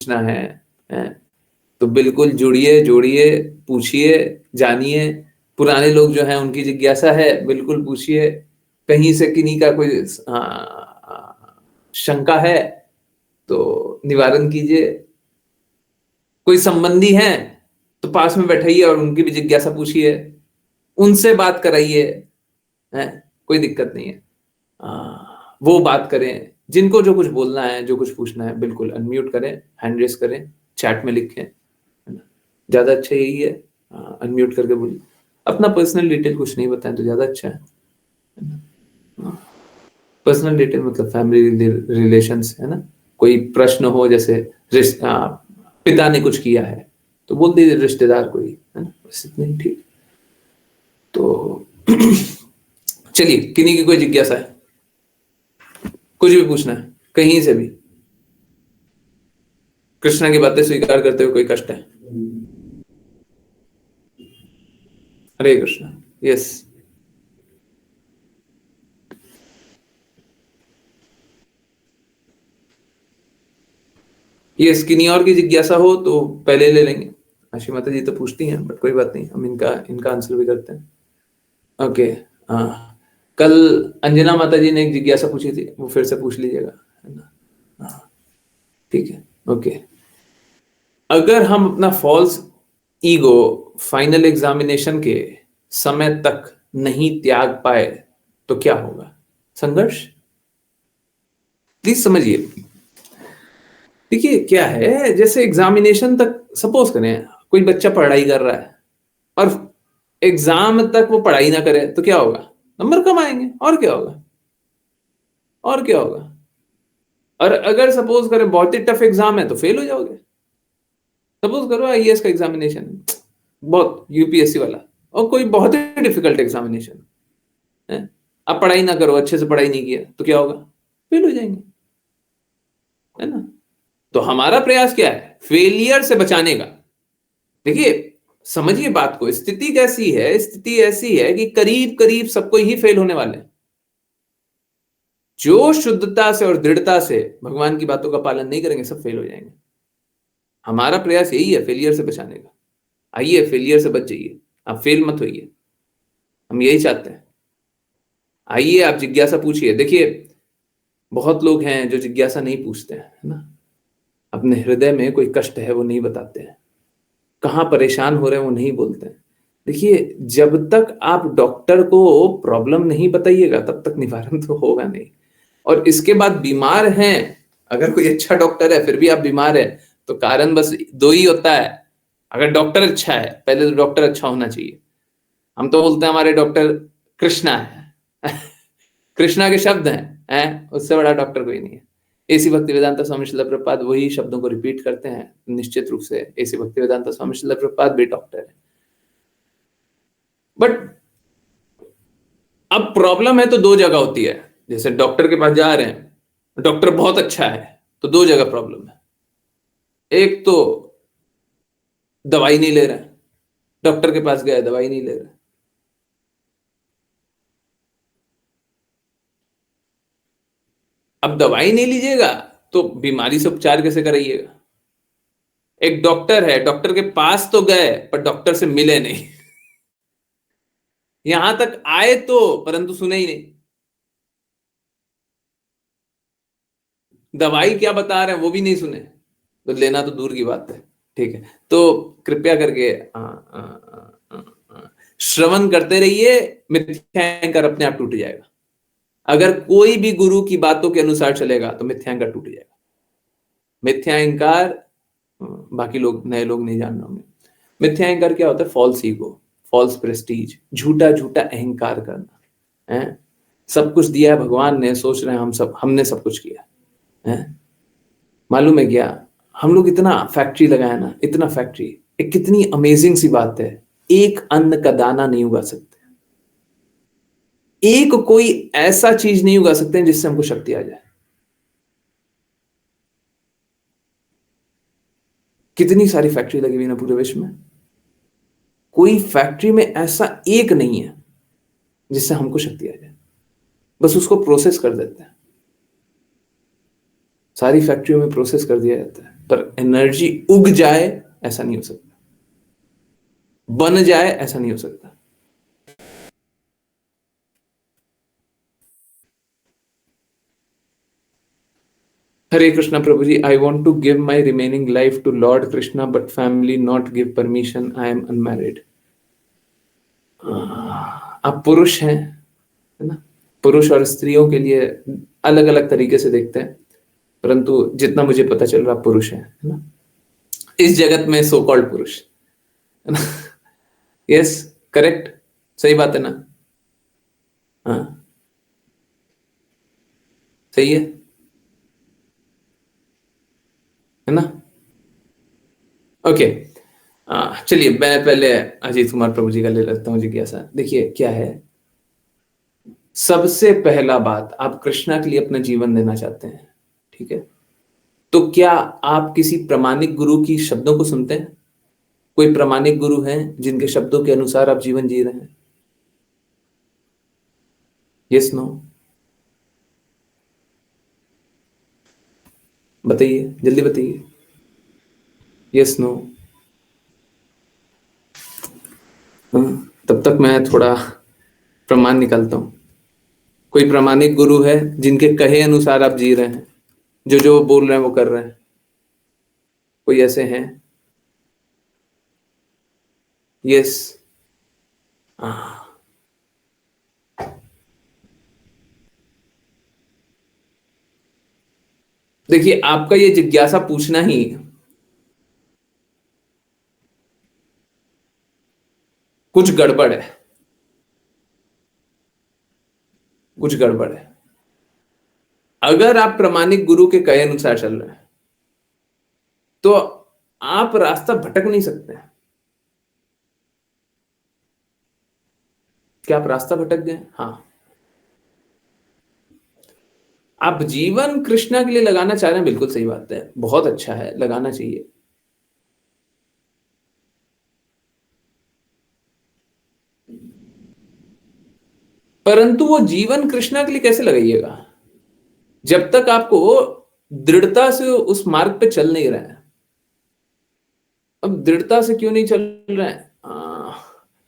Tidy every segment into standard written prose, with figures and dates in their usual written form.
पूछना है, तो बिल्कुल जुड़िए, जोड़िए, पूछिए, जानिए। पुराने लोग जो हैं उनकी जिज्ञासा है, बिल्कुल पूछिए। कहीं से किन्हीं का कोई शंका है तो निवारण कीजिए। कोई संबंधी हैं तो पास में बैठाइए और उनकी भी जिज्ञासा पूछिए, उनसे बात कराइए, है कोई दिक्कत नहीं है। वो बात करें, जिनको जो कुछ बोलना है, जो कुछ पूछना है, बिल्कुल अनम्यूट करें, हैंड रेस करें, चैट में लिखें, है ना। ज्यादा अच्छा यही है, अनम्यूट करके बोलिए। अपना पर्सनल डिटेल कुछ नहीं बताएं तो ज्यादा अच्छा है ना। पर्सनल डिटेल मतलब फैमिली रिलेशंस, है ना। कोई प्रश्न हो, जैसे पिता ने कुछ किया है तो बोल दीजिए रिश्तेदार कोई, है ना, बस इतना ही ठीक। तो चलिए, किन्हीं की कोई जिज्ञासा है, कुछ भी पूछना है कहीं से भी। कृष्णा की बातें स्वीकार करते हुए कोई कष्ट है? हरे कृष्णा। यस। यस, किन्हीं और की जिज्ञासा हो तो पहले ले लेंगे। आशी माता जी तो पूछती हैं, बट कोई बात नहीं, हम इनका इनका आंसर भी करते हैं। ओके। हाँ, कल अंजना माता जी ने एक जिज्ञासा पूछी थी, वो फिर से पूछ लीजिएगा, है ना। हाँ, ठीक है। ओके। अगर हम अपना फॉल्स ईगो फाइनल एग्जामिनेशन के समय तक नहीं त्याग पाए तो क्या होगा? संघर्ष। प्लीज समझिए। देखिए क्या है, जैसे एग्जामिनेशन तक सपोज करें कोई बच्चा पढ़ाई कर रहा है और एग्जाम तक वो पढ़ाई ना करे तो क्या होगा? नंबर कम आएंगे, और क्या होगा? और क्या होगा? और अगर सपोज करें बहुत ही टफ एग्जाम है तो फेल हो जाओगे। सपोज करो आईएएस का एग्जामिनेशन, बहुत यूपीएससी वाला, और कोई बहुत ही डिफिकल्ट एग्जामिनेशन है, आप पढ़ाई ना करो, अच्छे से पढ़ाई नहीं किया तो क्या होगा? फेल हो जाएंगे, है ना। तो हमारा प्रयास क्या है? फेलियर से बचाने का। देखिए, समझिए बात को, स्थिति कैसी है? स्थिति ऐसी है कि करीब करीब सबको ही फेल होने वाले हैं। जो शुद्धता से और दृढ़ता से भगवान की बातों का पालन नहीं करेंगे सब फेल हो जाएंगे। हमारा प्रयास यही है, फेलियर से बचाने का। आइए, फेलियर से बच जाइए, आप फेल मत होइए, हम यही चाहते हैं। आइए, आप जिज्ञासा पूछिए। देखिए, बहुत लोग हैं जो जिज्ञासा नहीं पूछते हैं, है ना। अपने हृदय में कोई कष्ट है वो नहीं बताते हैं, कहाँ परेशान हो रहे हैं वो नहीं बोलते हैं। देखिए, जब तक आप डॉक्टर को प्रॉब्लम नहीं बताइएगा तब तक निवारण तो होगा नहीं। और इसके बाद बीमार हैं, अगर कोई अच्छा डॉक्टर है फिर भी आप बीमार है, तो कारण बस दो ही होता है। अगर डॉक्टर अच्छा है, पहले तो डॉक्टर अच्छा होना चाहिए। हम तो बोलते हैं हमारे डॉक्टर कृष्णा है कृष्णा के शब्द हैं, उससे बड़ा डॉक्टर कोई नहीं है। एसी भक्ति वेदांता स्वामी श्रील प्रभुपाद वही शब्दों को रिपीट करते हैं, निश्चित रूप से एसी भक्ति वेदांता स्वामी श्रील प्रभुपाद भी डॉक्टर है। बट अब प्रॉब्लम है तो दो जगह होती है। जैसे डॉक्टर के पास जा रहे हैं, डॉक्टर बहुत अच्छा है, तो दो जगह प्रॉब्लम है। एक तो दवाई नहीं ले रहे हैं, डॉक्टर के पास गए दवाई नहीं ले रहे। अब दवाई नहीं लीजिएगा तो बीमारी से उपचार कैसे कराइएगा? एक डॉक्टर है, डॉक्टर के पास तो गए पर डॉक्टर से मिले नहीं यहां तक आए तो, परंतु सुने ही नहीं। दवाई क्या बता रहे हैं वो भी नहीं सुने, तो लेना तो दूर की बात है। ठीक है, तो कृपया करके श्रवण करते रहिए, मिथ्यांकर अपने आप टूट जाएगा। अगर कोई भी गुरु की बातों के अनुसार चलेगा तो मिथ्यांकर टूट जाएगा। मिथ्यांकार, बाकी लोग नए लोग नहीं जान रहे होंगे। मिथ्यांकार क्या होता है? फॉल्स ईगो, फॉल्स प्रेस्टीज, झूठा झूठा अहंकार करना है। सब कुछ दिया है भगवान ने, सोच रहे हैं हमने सब कुछ किया है। मालूम है क्या, हम लोग इतना फैक्ट्री लगाया ना, इतना फैक्ट्री, एक कितनी अमेजिंग सी बात है, एक अन्न का दाना नहीं उगा सकते, एक कोई ऐसा चीज नहीं उगा सकते जिससे हमको शक्ति आ जाए। कितनी सारी फैक्ट्री लगी हुई ना पूरे विश्व में, कोई फैक्ट्री में ऐसा एक नहीं है जिससे हमको शक्ति आ जाए, बस उसको प्रोसेस कर देते हैं। सारी फैक्ट्रियों में प्रोसेस कर दिया जाता है। पर एनर्जी उग जाए ऐसा नहीं हो सकता, बन जाए ऐसा नहीं हो सकता। हरे कृष्णा प्रभु जी, I want to give my remaining life to lord Krishna but family not give permission, I am unmarried. आप पुरुष हैं, है ना, पुरुष और स्त्रियों के लिए अलग अलग तरीके से देखते हैं, परंतु जितना मुझे पता चल रहा पुरुष है ना, इस जगत में सो कॉल्ड पुरुष, है ना। यस, करेक्ट, सही बात है ना। हाँ, सही है ना। ओके, चलिए मैं पहले अजीत कुमार प्रभु जी का ले लेता हूँ जिज्ञासा। देखिए क्या है, सबसे पहला बात, आप कृष्णा के लिए अपना जीवन देना चाहते हैं, ठीक है, तो क्या आप किसी प्रामाणिक गुरु की शब्दों को सुनते हैं? कोई प्रामाणिक गुरु हैं जिनके शब्दों के अनुसार आप जीवन जी रहे हैं? यस नो, बताइए, जल्दी बताइए, यस नो। तब तक मैं थोड़ा प्रमाण निकालता हूं। कोई प्रामाणिक गुरु है जिनके कहे अनुसार आप जी रहे हैं, जो जो बोल रहे हैं वो कर रहे हैं? कोई ऐसे हैं? यस। देखिए, आपका ये जिज्ञासा पूछना ही कुछ गड़बड़ है, कुछ गड़बड़ है। अगर आप प्रामाणिक गुरु के कहे अनुसार चल रहे हैं तो आप रास्ता भटक नहीं सकते। क्या आप रास्ता भटक गए? हाँ। आप जीवन कृष्णा के लिए लगाना चाह रहे हैं, बिल्कुल सही बात है, बहुत अच्छा है, लगाना चाहिए। परंतु वो जीवन कृष्णा के लिए कैसे लगाइएगा जब तक आपको दृढ़ता से उस मार्ग पे चल नहीं रहा है? अब दृढ़ता से क्यों नहीं चल रहा है?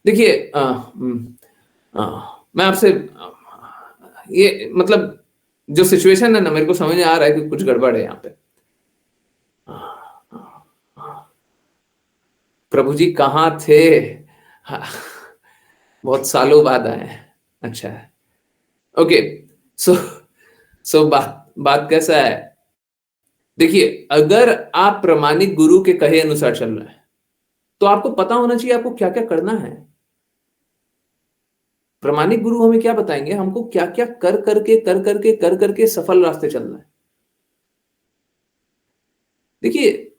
देखिए, मैं आपसे ये मतलब जो सिचुएशन है ना, मेरे को समझ में आ रहा है कि कुछ गड़बड़ है यहाँ पे। प्रभु जी कहाँ थे? हाँ, बहुत सालों बाद आए हैं। अच्छा है, ओके। सो सो बात बात कैसा है, देखिए, अगर आप प्रामाणिक गुरु के कहे अनुसार चल रहे हैं तो आपको पता होना चाहिए आपको क्या क्या करना है। प्रामाणिक गुरु हमें क्या बताएंगे, हमको क्या क्या कर करके सफल रास्ते चलना है। देखिए,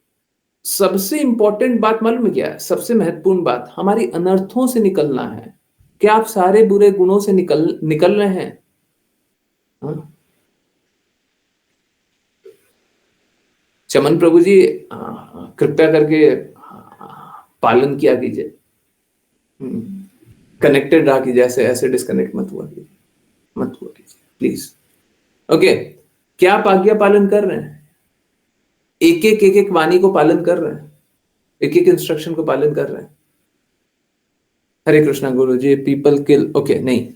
सबसे इंपॉर्टेंट बात मालूम है क्या है? सबसे महत्वपूर्ण बात, हमारी अनर्थों से निकलना है। क्या आप सारे बुरे गुणों से निकल रहे हैं? हाँ? चमन प्रभु जी, कृपया करके पालन किया कीजिए, कनेक्टेड रहा कीजिए, ऐसे ऐसे डिस्कनेक्ट मत हुआ कीजिए, मत हुआ कीजिए प्लीज। ओके, क्या आप आज्ञा पालन कर रहे हैं? एक एक वाणी को पालन कर रहे हैं? एक एक इंस्ट्रक्शन को पालन कर रहे हैं? हरे कृष्णा गुरु जी, पीपल किल, ओके नहीं,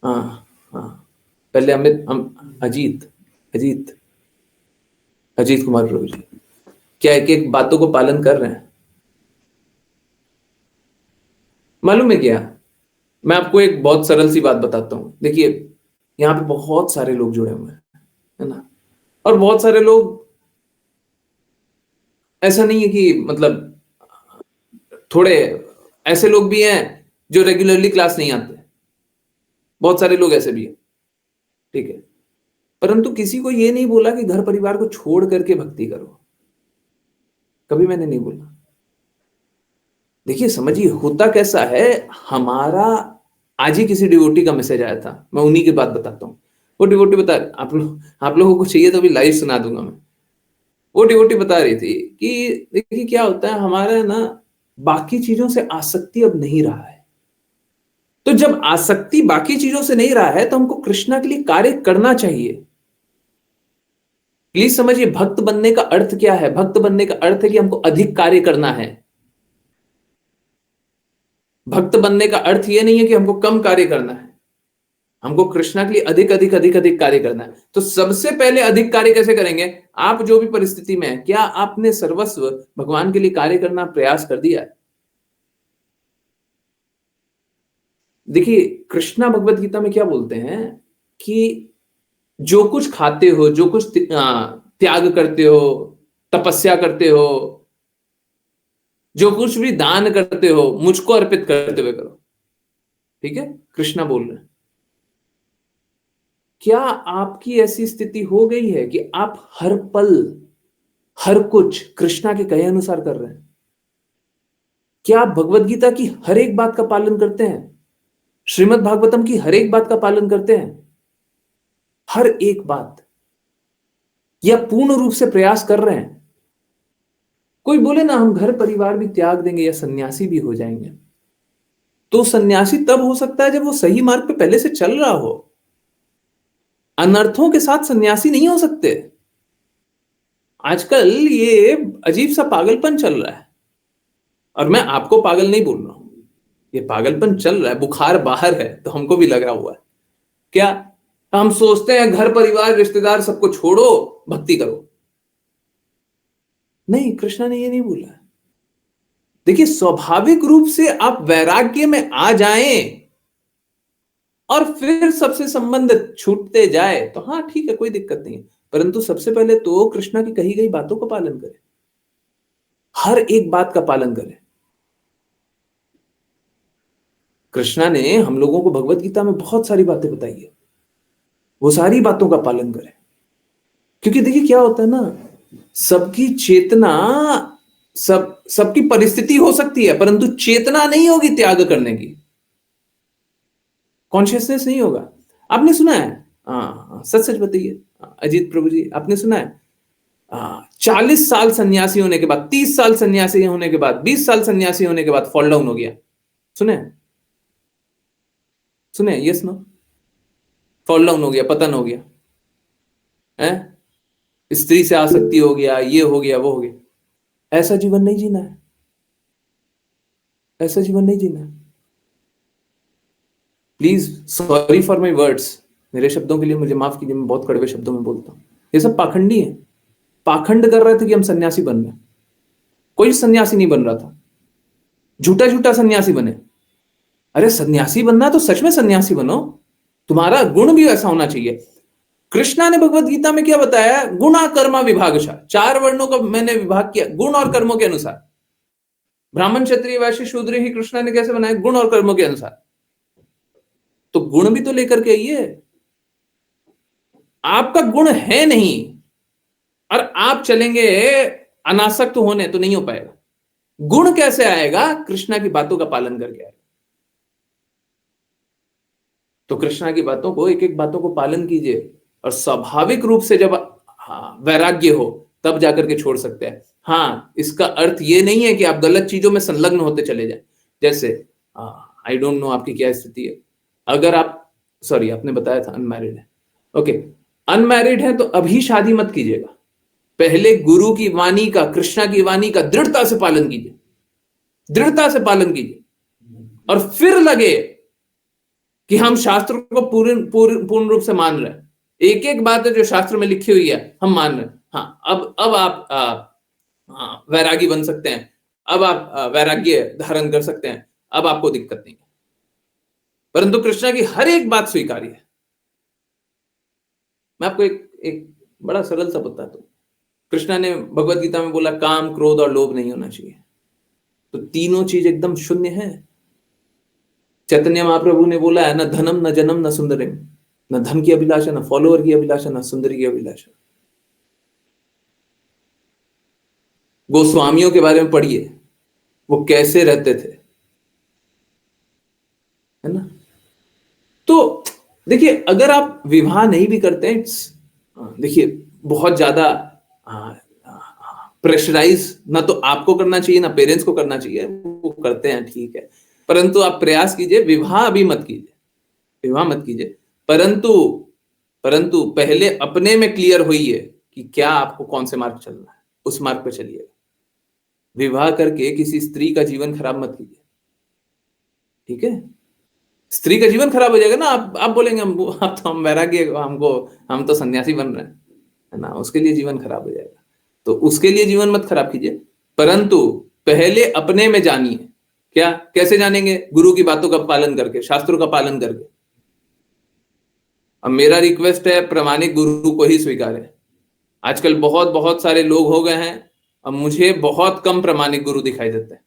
हाँ हाँ, पहले अजीत अजीत अजीत कुमार प्रभु जी, क्या एक एक बातों को पालन कर रहे हैं? मालूम है क्या, मैं आपको एक बहुत सरल सी बात बताता हूं। देखिए, यहाँ पे बहुत सारे लोग जुड़े हुए हैं, है ना, और बहुत सारे लोग, ऐसा नहीं है कि मतलब, थोड़े ऐसे लोग भी हैं जो रेगुलरली क्लास नहीं आते, बहुत सारे लोग ऐसे भी हैं, ठीक है, परंतु किसी को ये नहीं बोला कि घर परिवार को छोड़ करके भक्ति करो, कभी मैंने नहीं बोला। देखिए समझिए होता कैसा है, हमारा आज ही किसी डिवोटी का मैसेज आया था, मैं उन्हीं की बात बताता हूँ। वो डिवोटी बता, आप लोगों को चाहिए तो अभी लाइव सुना दूंगा मैं। वो डिवोटी बता रही थी कि देखिए क्या होता है, हमारा ना बाकी चीजों से आसक्ति अब नहीं रहा है, तो जब आसक्ति बाकी चीजों से नहीं रहा है तो हमको कृष्णा के लिए कार्य करना चाहिए। प्लीज समझिए, भक्त बनने का अर्थ क्या है? भक्त बनने का अर्थ है कि हमको अधिक कार्य करना है। भक्त बनने का अर्थ यह नहीं है कि हमको कम कार्य करना है, हमको कृष्णा के लिए अधिक अधिक अधिक अधिक कार्य करना है। तो सबसे पहले अधिक कार्य कैसे करेंगे? आप जो भी परिस्थिति में है, क्या आपने सर्वस्व भगवान के लिए कार्य करना प्रयास कर दिया है? देखिए, कृष्णा भगवत गीता में क्या बोलते हैं कि जो कुछ खाते हो, जो कुछ त्याग करते हो, तपस्या करते हो, जो कुछ भी दान करते हो, मुझको अर्पित करते हुए करो। ठीक है, कृष्णा बोल रहे हैं। क्या आपकी ऐसी स्थिति हो गई है कि आप हर पल हर कुछ कृष्णा के कहे अनुसार कर रहे हैं? क्या आप भगवत गीता की हर एक बात का पालन करते हैं? श्रीमद् भागवतम की हर एक बात का पालन करते हैं? हर एक बात, या पूर्ण रूप से प्रयास कर रहे हैं? कोई बोले ना हम घर परिवार भी त्याग देंगे या सन्यासी भी हो जाएंगे, तो सन्यासी तब हो सकता है जब वो सही मार्ग पे पहले से चल रहा हो। अनर्थों के साथ सन्यासी नहीं हो सकते। आजकल ये अजीब सा पागलपन चल रहा है, और मैं आपको पागल नहीं बोल रहा हूं, ये पागलपन चल रहा है, बुखार बाहर है तो हमको भी लगा हुआ है। क्या हम सोचते हैं घर परिवार रिश्तेदार सबको छोड़ो, भक्ति करो? नहीं, कृष्णा ने ये नहीं बोला है। देखिए, स्वाभाविक रूप से आप वैराग्य में आ जाएं और फिर सबसे संबंध छूटते जाए तो हाँ ठीक है, कोई दिक्कत नहीं है, परंतु सबसे पहले तो कृष्णा की कही गई बातों का पालन करें, हर एक बात का पालन करें। कृष्णा ने हम लोगों को भगवत गीता में बहुत सारी बातें बताई है, वो सारी बातों का पालन करें। क्योंकि देखिए क्या होता है ना, सबकी चेतना, सबकी परिस्थिति हो सकती है, परंतु चेतना नहीं होगी त्याग करने की, कॉन्शियसनेस नहीं होगा। आपने सुना है, हाँ सच सच बताइए अजीत प्रभु जी, आपने सुना है 40 साल सन्यासी होने के बाद, 30 साल सन्यासी होने के बाद, 20 साल सन्यासी होने के बाद फॉल डाउन हो गया? सुने? सुने? Yes no? फॉल डाउन हो गया, पतन हो गया है, स्त्री से आसक्ति हो गया, ये हो गया, वो हो गया। ऐसा जीवन नहीं जीना है, ऐसा जीवन नहीं जीना है। Please sorry for my words, मेरे शब्दों के लिए मुझे माफ कीजिए, मैं बहुत कड़वे शब्दों में बोलता हूं। ये सब पाखंडी है, पाखंड कर रहे थे कि हम सन्यासी बन रहे, कोई सन्यासी नहीं बन रहा था, झूठा झूठा सन्यासी बने। अरे सन्यासी बनना तो सच में सन्यासी बनो, तुम्हारा गुण भी ऐसा होना चाहिए। कृष्णा ने भगवत गीता में क्या बताया? गुणा कर्मा विभागशः, 4 वर्णों का मैंने विभाग किया गुण और कर्मों के अनुसार। ब्राह्मण क्षत्रिय वैश्य शूद्र ही कृष्णा ने कैसे बनाया? गुण और कर्मों के अनुसार। तो गुण भी तो लेकर के आइए। आपका गुण है नहीं और आप चलेंगे अनासक्त होने, तो नहीं हो पाएगा। गुण कैसे आएगा? कृष्णा की बातों का पालन करके आएगा। तो कृष्णा की बातों को, एक एक बातों को पालन कीजिए, और स्वाभाविक रूप से जब वैराग्य हो तब जाकर के छोड़ सकते हैं। हाँ, इसका अर्थ ये नहीं है कि आप गलत चीजों में संलग्न होते चले जाएं। जैसे आई डोंट नो आपकी क्या स्थिति है, अगर आप, सॉरी आपने बताया था अनमैरिड है, ओके, अनमैरिड है तो अभी शादी मत कीजिएगा। पहले गुरु की वाणी का, कृष्णा की वाणी का दृढ़ता से पालन कीजिए, दृढ़ता से पालन कीजिए, और फिर लगे कि हम शास्त्र को पूर्ण रूप से मान रहे हैं। एक एक बात है जो शास्त्र में लिखी हुई है हम मान रहे हैं। हाँ, अब आप वैरागी बन सकते हैं, अब आप वैराग्य धारण कर सकते हैं, अब आपको दिक्कत नहीं है। परंतु कृष्णा की हर एक बात स्वीकार्य है। मैं आपको एक बड़ा सरल सा बताता हूं। कृष्णा ने भगवत गीता में बोला काम, क्रोध और लोभ नहीं होना चाहिए, तो तीनों चीज एकदम शून्य है। चैतन्य महाप्रभु ने बोला है, न धनम न जन्म न सुंदरिम, न धन की अभिलाषा, न फॉलोअर की अभिलाषा, न सुंदरी की अभिलाषा। गोस्वामियों के बारे में पढ़िए, वो कैसे रहते थे, है ना? तो देखिए, अगर आप विवाह नहीं भी करते हैं, देखिए बहुत ज्यादा प्रेशराइज ना तो आपको करना चाहिए ना पेरेंट्स को करना चाहिए, वो करते हैं ठीक है, परंतु आप प्रयास कीजिए, विवाह अभी मत कीजिए, विवाह मत कीजिए, परंतु पहले अपने में क्लियर होइए कि क्या आपको कौन से मार्ग चलना है, उस मार्ग पे चलिएगा। विवाह करके किसी स्त्री का जीवन खराब मत कीजिए, ठीक है? स्त्री का जीवन खराब हो जाएगा ना, आप बोलेंगे अब तो हम वैराग्य, हम तो सन्यासी बन रहे हैं, है ना? उसके लिए जीवन खराब हो जाएगा। तो उसके लिए जीवन मत खराब कीजिए, परंतु पहले अपने में जानिए। क्या, कैसे जानेंगे? गुरु की बातों का पालन करके, शास्त्रों का पालन करके। अब मेरा रिक्वेस्ट है, प्रामाणिक गुरु को ही स्वीकारें। आजकल बहुत बहुत सारे लोग हो गए हैं, अब मुझे बहुत कम प्रामाणिक गुरु दिखाई देते हैं,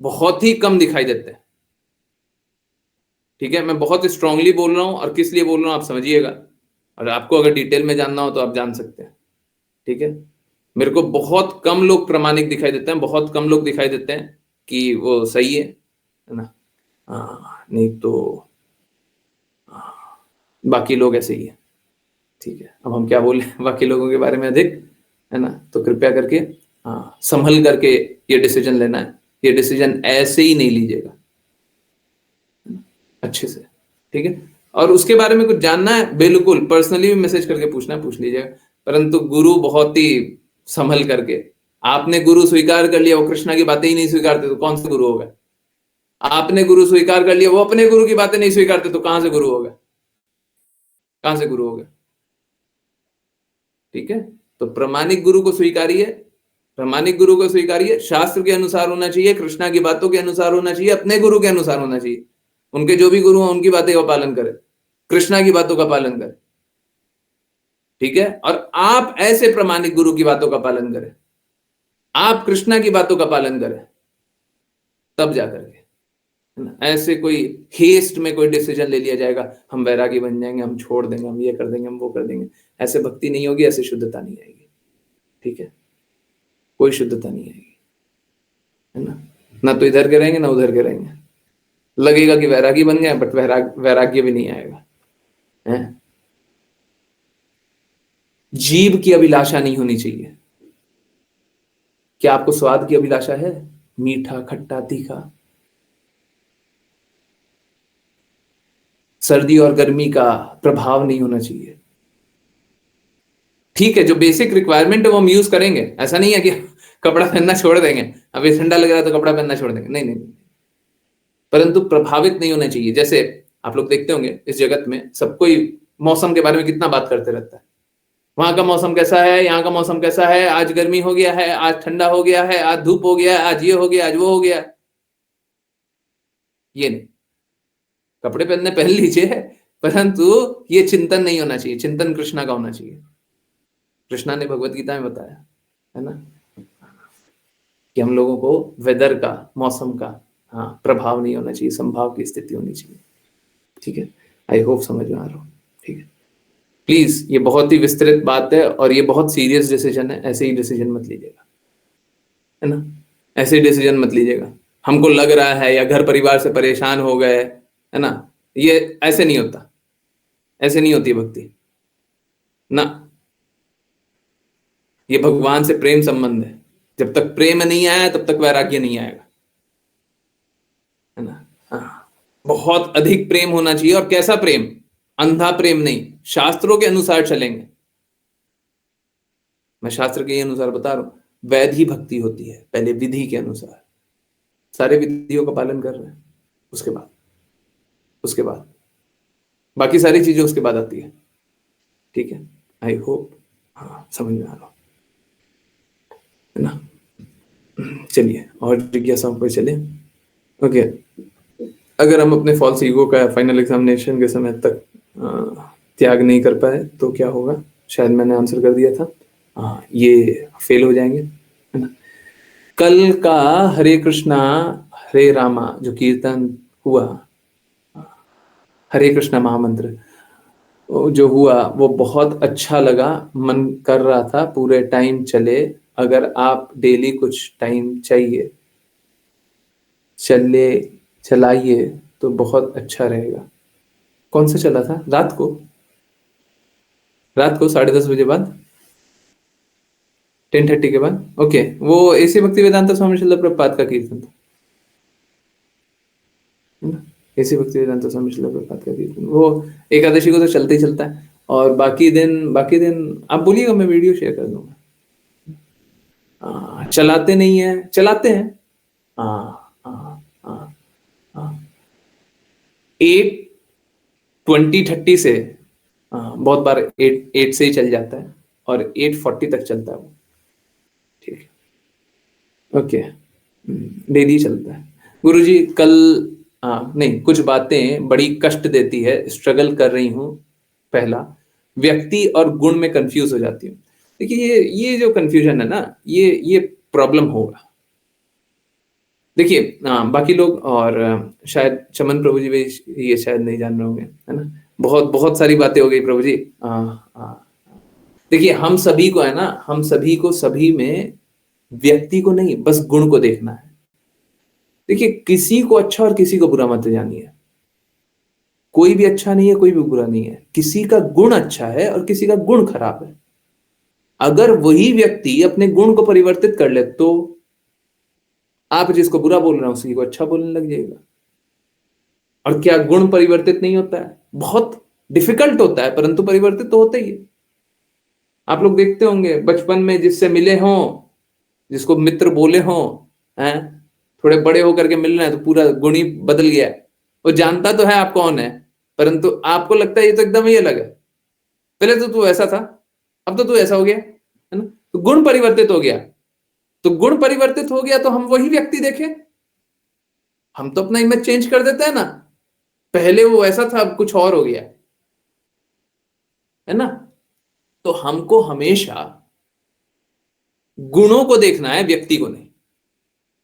बहुत ही कम दिखाई देते हैं, ठीक है? मैं बहुत स्ट्रांगली बोल रहा हूं, और किस लिए बोल रहा हूं आप समझिएगा, और आपको अगर डिटेल में जानना हो तो आप जान सकते हैं, ठीक है? मेरे को बहुत कम लोग प्रामाणिक दिखाई देते हैं, बहुत कम लोग दिखाई देते हैं कि वो सही है ना? नहीं तो बाकी लोग ऐसे ही है, ठीक है? अब हम क्या बोले बाकी लोगों के बारे में अधिक, है ना? तो कृपया करके संभल करके ये डिसीजन लेना है। ये डिसीजन ऐसे ही नहीं लीजिएगा, अच्छे से, ठीक है? और उसके बारे में कुछ जानना है, बिल्कुल पर्सनली भी मैसेज करके पूछना है, पूछ लीजिएगा, परंतु गुरु बहुत ही संभल करके। आपने गुरु स्वीकार कर लिया, वो कृष्णा की बातें ही नहीं स्वीकारते तो कौन सा गुरु होगा? आपने गुरु स्वीकार कर लिया, वो अपने गुरु की बातें नहीं स्वीकारते तो कहां से गुरु होगा? कहां से गुरु होगा? ठीक है? तो प्रामाणिक गुरु को स्वीकारिए, प्रामाणिक गुरु को स्वीकारिए, शास्त्र के अनुसार होना चाहिए, कृष्णा की बातों के अनुसार होना चाहिए, अपने गुरु के अनुसार होना चाहिए। उनके जो भी गुरु हैं उनकी बातें का पालन करें, कृष्णा की बातों का पालन करें, ठीक है? और आप ऐसे प्रामाणिक गुरु की बातों का पालन करें, आप कृष्णा की बातों का पालन करें, तब जाकर के, है ना? ऐसे कोई हेस्ट में कोई डिसीजन ले लिया जाएगा, हम वैरागी बन जाएंगे, हम छोड़ देंगे, हम ये कर देंगे, हम वो कर देंगे, ऐसे भक्ति नहीं होगी, ऐसे शुद्धता नहीं आएगी, ठीक है? कोई शुद्धता नहीं आएगी, है ना? ना तो इधर के रहेंगे ना उधर के रहेंगे, लगेगा कि वैरागी बन गए, बट वैराग्य भी नहीं आएगा, है? जीभ की अभिलाषा नहीं होनी चाहिए। क्या आपको स्वाद की अभिलाषा है? मीठा, खट्टा, तीखा? सर्दी और गर्मी का प्रभाव नहीं होना चाहिए, ठीक है? जो बेसिक रिक्वायरमेंट है वो हम यूज करेंगे, ऐसा नहीं है कि कपड़ा पहनना छोड़ देंगे, अभी ठंडा लग रहा है तो कपड़ा पहनना छोड़ देंगे, नहीं नहीं नहीं, परंतु प्रभावित नहीं होना चाहिए। जैसे आप लोग देखते होंगे इस जगत में सब कोई मौसम के बारे में कितना बात करते रहता है, वहां का मौसम कैसा है, यहाँ का मौसम कैसा है, आज गर्मी हो गया है, आज ठंडा हो गया है, आज धूप हो गया, आज ये हो गया, आज वो हो गया। ये नहीं, कपड़े पहनने पहन लीजिए, परंतु ये चिंतन नहीं होना चाहिए, चिंतन कृष्णा का होना चाहिए। कृष्णा ने भगवत गीता में बताया है ना, कि हम लोगों को वेदर का, मौसम का प्रभाव नहीं होना चाहिए, संभाव की स्थिति होनी चाहिए, ठीक है? आई होप समझ में आ रहा हूँ, ठीक है? प्लीज, ये बहुत ही विस्तृत बात है और ये बहुत सीरियस डिसीजन है, ऐसे ही डिसीजन मत लीजिएगा, है ना? ऐसे ही डिसीजन मत लीजिएगा, हमको लग रहा है या घर परिवार से परेशान हो गए, है ना? ये ऐसे नहीं होता, ऐसे नहीं होती भक्ति ना। ये भगवान से प्रेम संबंध है, जब तक प्रेम नहीं आया तब तक वैराग्य नहीं आएगा, है ना? बहुत अधिक प्रेम होना चाहिए, और कैसा प्रेम? अंधा प्रेम नहीं, शास्त्रों के अनुसार चलेंगे। मैं शास्त्र के अनुसार बता रहा हूं, वैधि भक्ति होती है, पहले विधि के अनुसार, सारे विधियों का पालन कर रहे हैं, उसके बाद बाकी सारी चीजें उसके बाद आती है, ठीक है? आई होप समझ में आ रहा है ना? चलिए और जिज्ञासाओं पर चले। ओके, अगर हम अपने फॉल्स ईगो का फाइनल एग्जामिनेशन के समय तक त्याग नहीं कर पाए तो क्या होगा? शायद मैंने आंसर कर दिया था, ये फेल हो जाएंगे, है ना? कल का हरे कृष्णा हरे रामा जो कीर्तन हुआ, हरे कृष्णा महामंत्र जो हुआ, वो बहुत अच्छा लगा, मन कर रहा था पूरे टाइम चले। अगर आप डेली कुछ टाइम चाहिए चलाइए तो बहुत अच्छा रहेगा। कौन सा चला था? रात को 10:30 बजे बाद, 10:30 के बाद। ओके, वो ऐसे भक्ति वेदांत स्वामी श्रील प्रभुपाद का कीर्तन था, ऐसे भक्ति वेदांत स्वामी श्रील प्रभुपाद का कीर्तन। वो एकादशी को तो चलते ही चलता है, और बाकी दिन आप बोलिएगा, मैं वीडियो शेयर कर दूंगा। चलाते नहीं है, चलाते हैं। हाँ हाँ हाँ हाँ। 8:20-30 से बहुत बार 8 से ही चल जाता है और 8:40 तक चलता है वो। ठीक है, ओके, डेली चलता है। गुरुजी कल नहीं, कुछ बातें बड़ी कष्ट देती है, स्ट्रगल कर रही हूँ। पहला, व्यक्ति और गुण में कंफ्यूज हो जाती हूँ। देखिए ये जो कंफ्यूजन है ना, ये प्रॉब्लम होगा। देखिए बाकी लोग और शायद चमन प्रभु जी भी ये शायद नहीं जान रहे होंगे, है ना। बहुत बहुत सारी बातें हो गई प्रभु जी। देखिए हम सभी को है ना, हम सभी को सभी में व्यक्ति को नहीं, बस गुण को देखना है। देखिए किसी को अच्छा और किसी को बुरा मत जानिए। कोई भी अच्छा नहीं है, कोई भी बुरा नहीं है। किसी का गुण अच्छा है और किसी का गुण खराब है। अगर वही व्यक्ति अपने गुण को परिवर्तित कर ले तो आप जिसको बुरा बोल रहे हो उसी को अच्छा बोलने लग जाएगा। और क्या गुण परिवर्तित नहीं होता है? बहुत डिफिकल्ट होता है, परंतु परिवर्तित तो होता ही है। आप लोग देखते होंगे बचपन में जिससे मिले हों, जिसको मित्र बोले हों, हैं, थोड़े बड़े होकर के मिल रहे हैं तो पूरा गुण ही बदल गया है। वो जानता तो है आप कौन है, परंतु आपको लगता है ये तो एकदम ही अलग है। पहले तो तू ऐसा था, अब तो तू ऐसा हो गया, है ना। तो गुण परिवर्तित हो गया। तो गुण परिवर्तित हो गया तो हम वही व्यक्ति देखें। हम तो अपना इमेज चेंज कर देते हैं ना। पहले वो ऐसा था, अब कुछ और हो गया, है ना। तो हमको हमेशा गुणों को देखना है, व्यक्ति को नहीं।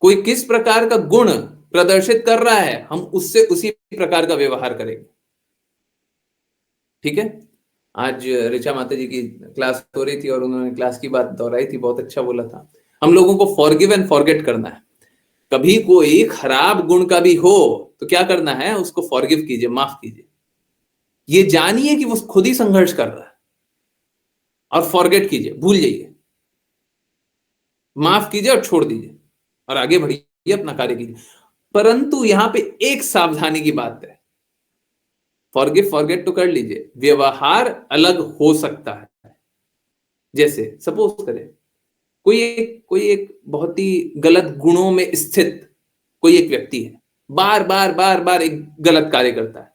कोई किस प्रकार का गुण प्रदर्शित कर रहा है, हम उससे उसी प्रकार का व्यवहार करेंगे। ठीक है। आज ऋचा माता जी की क्लास हो रही थी और उन्होंने क्लास की बात दोहराई थी, बहुत अच्छा बोला था। हम लोगों को फॉरगिव एंड फॉरगेट करना है। कभी कोई खराब गुण का भी हो तो क्या करना है, उसको फॉरगिव कीजिए, माफ कीजिए। ये जानिए कि वो खुद ही संघर्ष कर रहा है, और फॉरगेट कीजिए, भूल जाइए, माफ कीजिए और छोड़ दीजिए और आगे बढ़िए, अपना कार्य कीजिए। परंतु यहां पे एक सावधानी की बात है। फॉरगिव फॉरगेट तो कर लीजिए, व्यवहार अलग हो सकता है। जैसे सपोज करें कोई एक बहुत ही गलत गुणों में स्थित कोई एक व्यक्ति है, बार बार बार बार एक गलत कार्य करता है,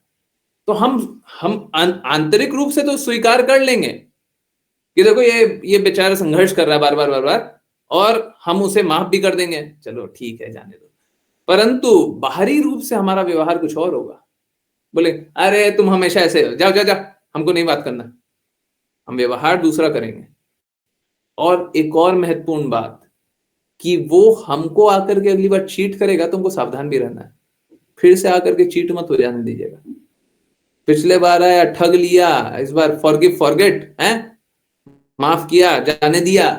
तो हम आंतरिक रूप से तो स्वीकार कर लेंगे कि देखो ये बेचारा संघर्ष कर रहा है बार बार बार बार, और हम उसे माफ भी कर देंगे, चलो ठीक है जाने दो। परंतु बाहरी रूप से हमारा व्यवहार कुछ और होगा। बोले अरे तुम हमेशा ऐसे हो, जाओ जाओ जाओ, हमको नहीं बात करना। हम व्यवहार दूसरा करेंगे। और एक और महत्वपूर्ण बात, कि वो हमको आकर के अगली बार चीट करेगा तो हमको सावधान भी रहना है। फिर से आकर के चीट मत हो जाने दीजिएगा। पिछले बार आया, ठग लिया, इस बार फॉरगिव फॉरगेट है, माफ किया, जाने दिया,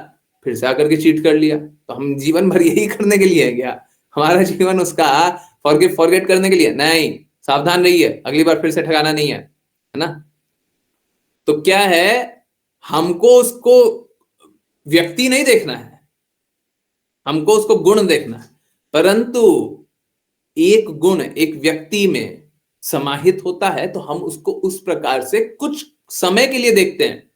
फिर से आकर के चीट कर लिया, तो हम जीवन भर यही करने के लिए है क्या? हमारा जीवन उसका फॉरगिव फॉरगेट करने के लिए नहीं। सावधान रहिए, अगली बार फिर से ठगाना नहीं है ना। तो क्या है, हमको उसको व्यक्ति नहीं देखना है, हमको उसको गुण देखना है। परंतु एक गुण एक व्यक्ति में समाहित होता है तो हम उसको उस प्रकार से कुछ समय के लिए देखते हैं,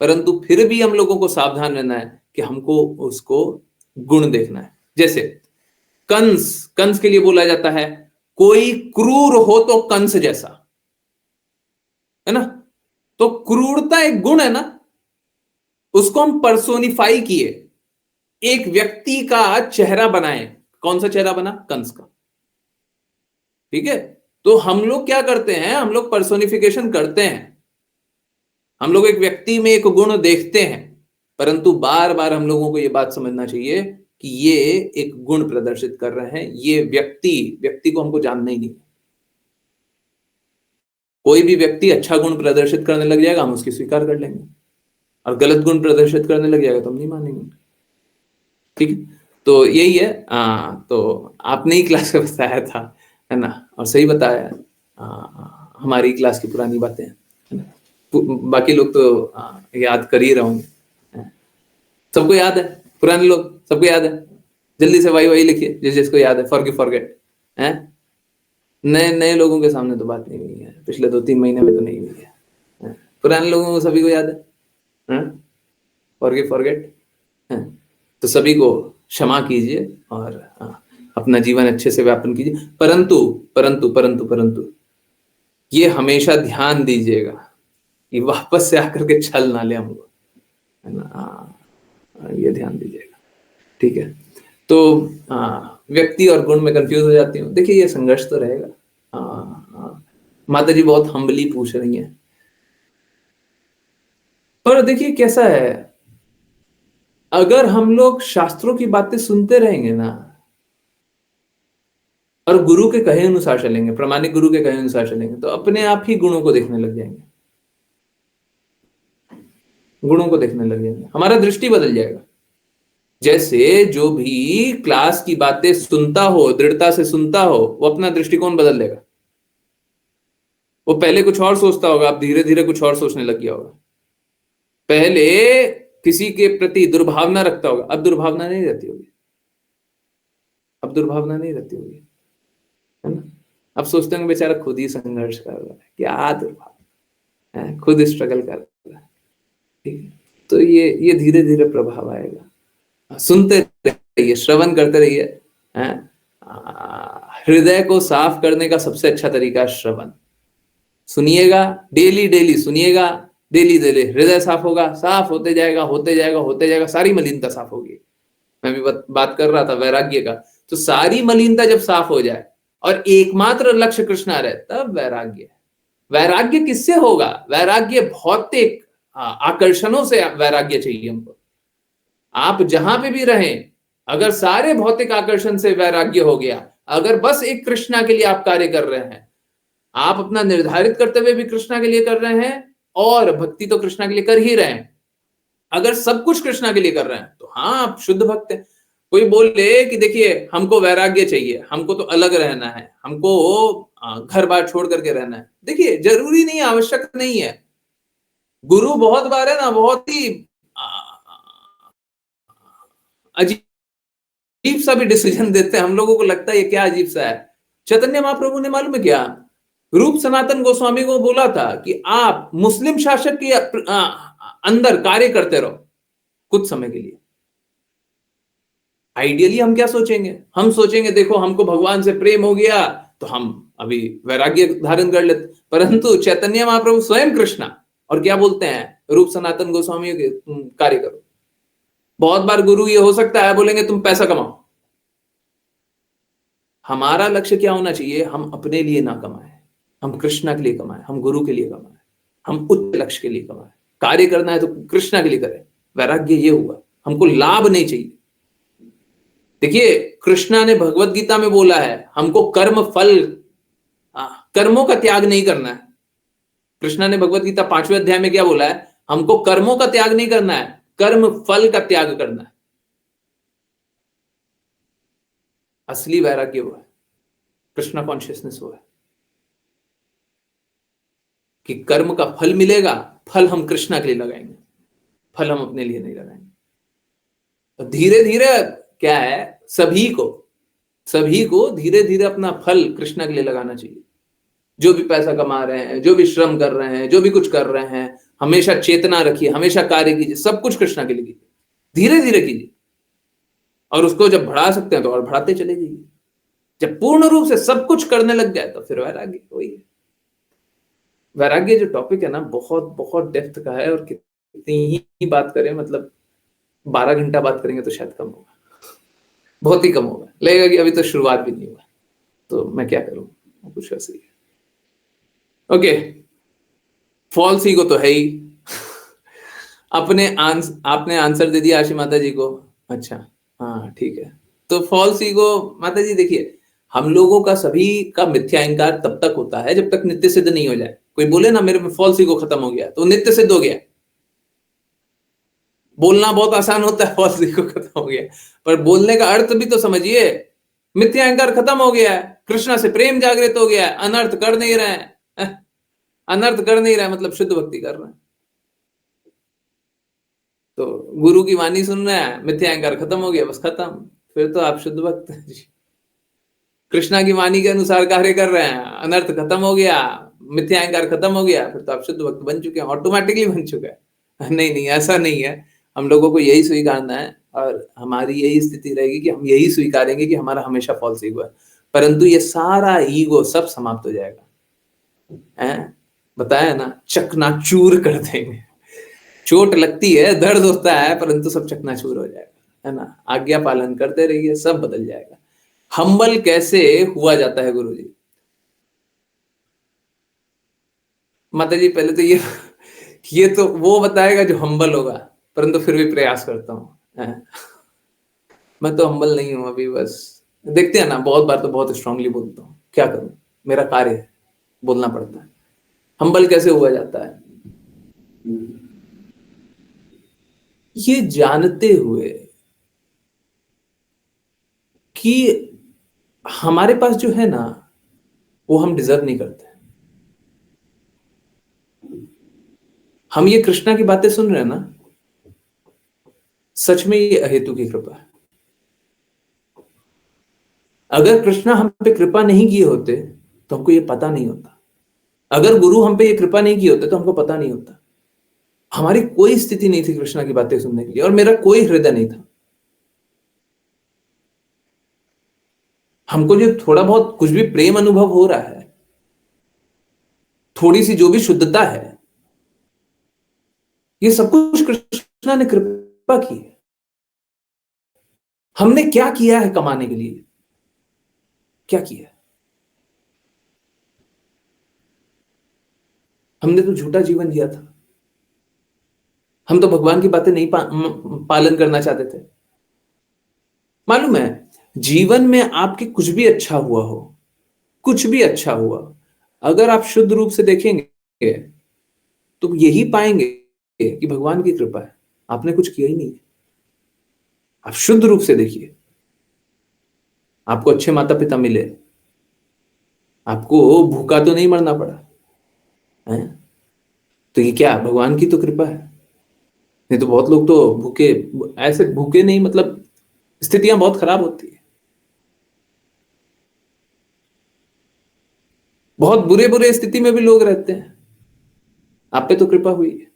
परंतु फिर भी हम लोगों को सावधान रहना है कि हमको उसको गुण देखना है। जैसे कंस, कंस के लिए बोला जाता है, कोई क्रूर हो तो कंस जैसा, है ना। तो क्रूरता एक गुण है ना, उसको हम पर्सोनिफाई किए, एक व्यक्ति का चेहरा बनाए। कौन सा चेहरा बना? कंस का। ठीक है। तो हम लोग क्या करते हैं, हम लोग पर्सोनिफिकेशन करते हैं, हम लोग एक व्यक्ति में एक गुण देखते हैं, परंतु बार बार हम लोगों को यह बात समझना चाहिए कि ये एक गुण प्रदर्शित कर रहे हैं। ये व्यक्ति को हमको जानना ही नहीं। कोई भी व्यक्ति अच्छा गुण प्रदर्शित करने लग जाएगा, हम उसकी स्वीकार कर लेंगे, और गलत गुण प्रदर्शित करने लग जाएगा तो हम नहीं मानेंगे। ठीक है। तो यही है। तो आपने ही क्लास में बताया था, है ना, और सही बताया। हमारी क्लास की पुरानी बातें, है ना। बाकी लोग तो याद कर ही रहे होंगे। सबको याद है, पुराने लोग सबको याद है। जल्दी से वाई वाई लिखिए जिस जिसको याद है, फॉरगिव फॉरगेट है। नए नए लोगों के सामने तो बात नहीं हुई है, पिछले 2-3 महीने में तो नहीं हुई है। पुराने लोगों को सभी को याद है, फॉरगेट। तो सभी को क्षमा कीजिए और अपना जीवन अच्छे से व्यापन कीजिए। परंतु परंतु परंतु परंतु ये हमेशा ध्यान दीजिएगा कि वापस से आकर के छल ना ले हमको, है ना। ये ध्यान दीजिएगा, ठीक है। तो व्यक्ति और गुण में कंफ्यूज हो जाती हूँ। देखिए ये संघर्ष तो रहेगा। माता जी बहुत हम्बली पूछ रही हैं, पर देखिए कैसा है, अगर हम लोग शास्त्रों की बातें सुनते रहेंगे ना और गुरु के कहे अनुसार चलेंगे, प्रामाणिक गुरु के कहे अनुसार चलेंगे, तो अपने आप ही गुणों को देखने लग जाएंगे, गुणों को देखने लग जाएंगे, हमारा दृष्टि बदल जाएगा। जैसे जो भी क्लास की बातें सुनता हो, दृढ़ता से सुनता हो, वो अपना दृष्टिकोण बदल लेगा। वो पहले कुछ और सोचता होगा, अब धीरे धीरे कुछ और सोचने लग गया होगा। पहले किसी के प्रति दुर्भावना रखता होगा, अब दुर्भावना नहीं रहती होगी, अब दुर्भावना नहीं रहती होगी, है ना। अब सोचते हैं बेचारा खुद ही संघर्ष कर रहा है, क्या दुर्भावना है, खुद स्ट्रगल कर रहा है, ठीक है। तो ये धीरे धीरे प्रभाव आएगा। सुनते रहिए, श्रवण करते रहिए। हृदय को साफ करने का सबसे अच्छा तरीका है श्रवण। सुनिएगा, डेली डेली सुनिएगा, डेली डेली हृदय साफ होगा, साफ होते जाएगा, होते जाएगा, होते जाएगा, सारी मलिनता साफ होगी। मैं भी बात कर रहा था वैराग्य का, तो सारी मलिनता जब साफ हो जाए और एकमात्र लक्ष्य कृष्णा रहे, तब वैराग्य। वैराग्य किससे होगा? वैराग्य भौतिक आकर्षणों से वैराग्य चाहिए हमको। आप जहां पे भी रहें, अगर सारे भौतिक आकर्षण से वैराग्य हो गया, अगर बस एक कृष्णा के लिए आप कार्य कर रहे हैं, आप अपना निर्धारित कर्तव्य भी कृष्णा के लिए कर रहे हैं और भक्ति तो कृष्णा के लिए कर ही रहे हैं, अगर सब कुछ कृष्णा के लिए कर रहे हैं, तो हाँ आप शुद्ध भक्त हैं। कोई बोले कि देखिए हमको वैराग्य चाहिए, हमको तो अलग रहना है, हमको घर बार छोड़ करके रहना है, देखिए जरूरी नहीं, आवश्यक नहीं है। गुरु बहुत बार है ना, बहुत ही अजीब सा भी डिसीजन देते हैं, हम लोगों को लगता है ये क्या अजीब सा है। चैतन्य महाप्रभु ने मालूम है क्या, रूप सनातन गोस्वामी को बोला था कि आप मुस्लिम शासक के अंदर कार्य करते रहो कुछ समय के लिए। आइडियली हम क्या सोचेंगे, हम सोचेंगे देखो हमको भगवान से प्रेम हो गया तो हम अभी वैराग्य धारण कर लेते, परंतु चैतन्य महाप्रभु स्वयं कृष्णा, और क्या बोलते हैं, रूप सनातन गोस्वामी के तुम कार्य करो। बहुत बार गुरु ये हो सकता है बोलेंगे तुम पैसा कमाओ। हमारा लक्ष्य क्या होना चाहिए, हम अपने लिए ना कमाएं, हम कृष्णा के लिए कमाएं, हम गुरु के लिए कमाएं, हम उच्च लक्ष्य के लिए कमाएं। कार्य करना है तो कृष्णा के लिए करें। वैराग्य ये हुआ, हमको लाभ नहीं चाहिए। देखिए कृष्णा ने भगवत गीता में बोला है हमको कर्म फल, कर्मों का त्याग नहीं करना है। कृष्णा ने भगवत गीता 5वें अध्याय में क्या बोला है, हमको कर्मों का त्याग नहीं करना है, कर्म फल का त्याग करना है। असली वैराग्य वो है, कृष्णा कॉन्शियसनेस वो है कि कर्म का फल मिलेगा, फल हम कृष्णा के लिए लगाएंगे, फल हम अपने लिए नहीं लगाएंगे। तो धीरे धीरे क्या है, सभी को धीरे धीरे अपना फल कृष्णा के लिए लगाना चाहिए। जो भी पैसा कमा रहे हैं, जो भी श्रम कर रहे हैं, जो भी कुछ कर रहे हैं, हमेशा चेतना रखिए, हमेशा कार्य कीजिए, सब कुछ कृष्णा के लिए कीजिए, धीरे धीरे कीजिए। और उसको जब बढ़ा सकते हैं तो और बढ़ाते चले जाइए। जब पूर्ण रूप से सब कुछ करने लग जाए तो फिर वैराग्य वही है। वैराग्य जो टॉपिक है ना, बहुत बहुत डेप्थ का है, और कितनी ही बात करें, मतलब 12 घंटा बात करेंगे तो शायद कम होगा, बहुत ही कम होगा, लगेगा कि अभी तो शुरुआत भी नहीं हुआ, तो मैं क्या करूं, कुछ ऐसे ही है। ओके, फॉल्स ईगो तो है ही। आपने आंसर दे दिया आशी माता जी को, अच्छा हाँ ठीक है। तो फॉल्स ईगो माता जी देखिए, हम लोगों का सभी का मिथ्या अहंकार तब तक होता है जब तक नित्य सिद्ध नहीं हो जाए। कोई बोले ना मेरे में फॉल्स ईगो खत्म हो गया, तो नित्य सिद्ध हो गया। बोलना बहुत आसान होता है फॉल्स ईगो खत्म हो गया, पर बोलने का अर्थ भी तो समझिए। मिथ्या अहंकार खत्म हो गया है, कृष्णा से प्रेम जागृत हो गया है, अनर्थ कर नहीं रहे हैं, अनर्थ कर नहीं रहे मतलब शुद्ध भक्ति कर रहे हैं। तो गुरु की वाणी सुन रहे हैं, मिथ्या अहंकार खत्म हो गया, बस खत्म, फिर तो आप शुद्ध भक्त हैं जी। कृष्णा की वाणी के अनुसार कार्य कर रहे हैं, अनर्थ खत्म हो गया, मिथ्या अहंकार खत्म हो गया, फिर तो आप शुद्ध भक्त बन चुके हैं, ऑटोमेटिकली बन चुका है। नहीं नहीं, ऐसा नहीं है। हम लोगों को यही स्वीकारना है और हमारी यही स्थिति रहेगी कि हम यही स्वीकारेंगे कि हमारा हमेशा फॉल्स ईगो है, परंतु ये सारा ईगो सब समाप्त हो जाएगा, हैं? बताया ना, चकनाचूर कर देंगे। चोट लगती है, दर्द होता है, परंतु सब चकनाचूर हो जाएगा, है ना। आज्ञा पालन करते रहिए, सब बदल जाएगा। हम्बल कैसे हुआ जाता है गुरुजी? माता जी पहले तो ये तो वो बताएगा जो हम्बल होगा, परंतु फिर भी प्रयास करता हूँ। मैं तो हम्बल नहीं हूं अभी, बस देखते हैं ना, बहुत बार तो बहुत स्ट्रांगली बोलता हूँ, क्या करूं, मेरा कार्य है, बोलना पड़ता है। हम्बल कैसे हुआ जाता है? ये जानते हुए कि हमारे पास जो है ना, वो हम डिजर्व नहीं करते। हम ये कृष्णा की बातें सुन रहे हैं ना, सच में ये अहेतु की कृपा है। अगर कृष्णा हम पे कृपा नहीं किए होते तो हमको ये पता नहीं होता। अगर गुरु हम पे ये कृपा नहीं किए होते तो हमको पता नहीं होता। हमारी कोई स्थिति नहीं थी कृष्णा की बातें सुनने के लिए, और मेरा कोई हृदय नहीं था। हमको जो थोड़ा बहुत कुछ भी प्रेम अनुभव हो रहा है, थोड़ी सी जो भी शुद्धता है, ये सब कुछ कृष्णा ने कृपा की है। हमने क्या किया है कमाने के लिए? क्या किया? हमने तो झूठा जीवन जिया था। हम तो भगवान की बातें नहीं पालन करना चाहते थे। मालूम है, जीवन में आपके कुछ भी अच्छा हुआ हो, कुछ भी अच्छा हुआ, अगर आप शुद्ध रूप से देखेंगे तो यही पाएंगे कि भगवान की कृपा है, आपने कुछ किया ही नहीं। आप शुद्ध रूप से देखिए, आपको अच्छे माता पिता मिले, आपको भूखा तो नहीं मरना पड़ा है, तो ये क्या भगवान की तो कृपा है। नहीं तो बहुत लोग तो भूखे, ऐसे भूखे नहीं, मतलब स्थितियां बहुत खराब होती है, बहुत बुरे बुरे स्थिति में भी लोग रहते हैं। आप पे तो कृपा हुई है।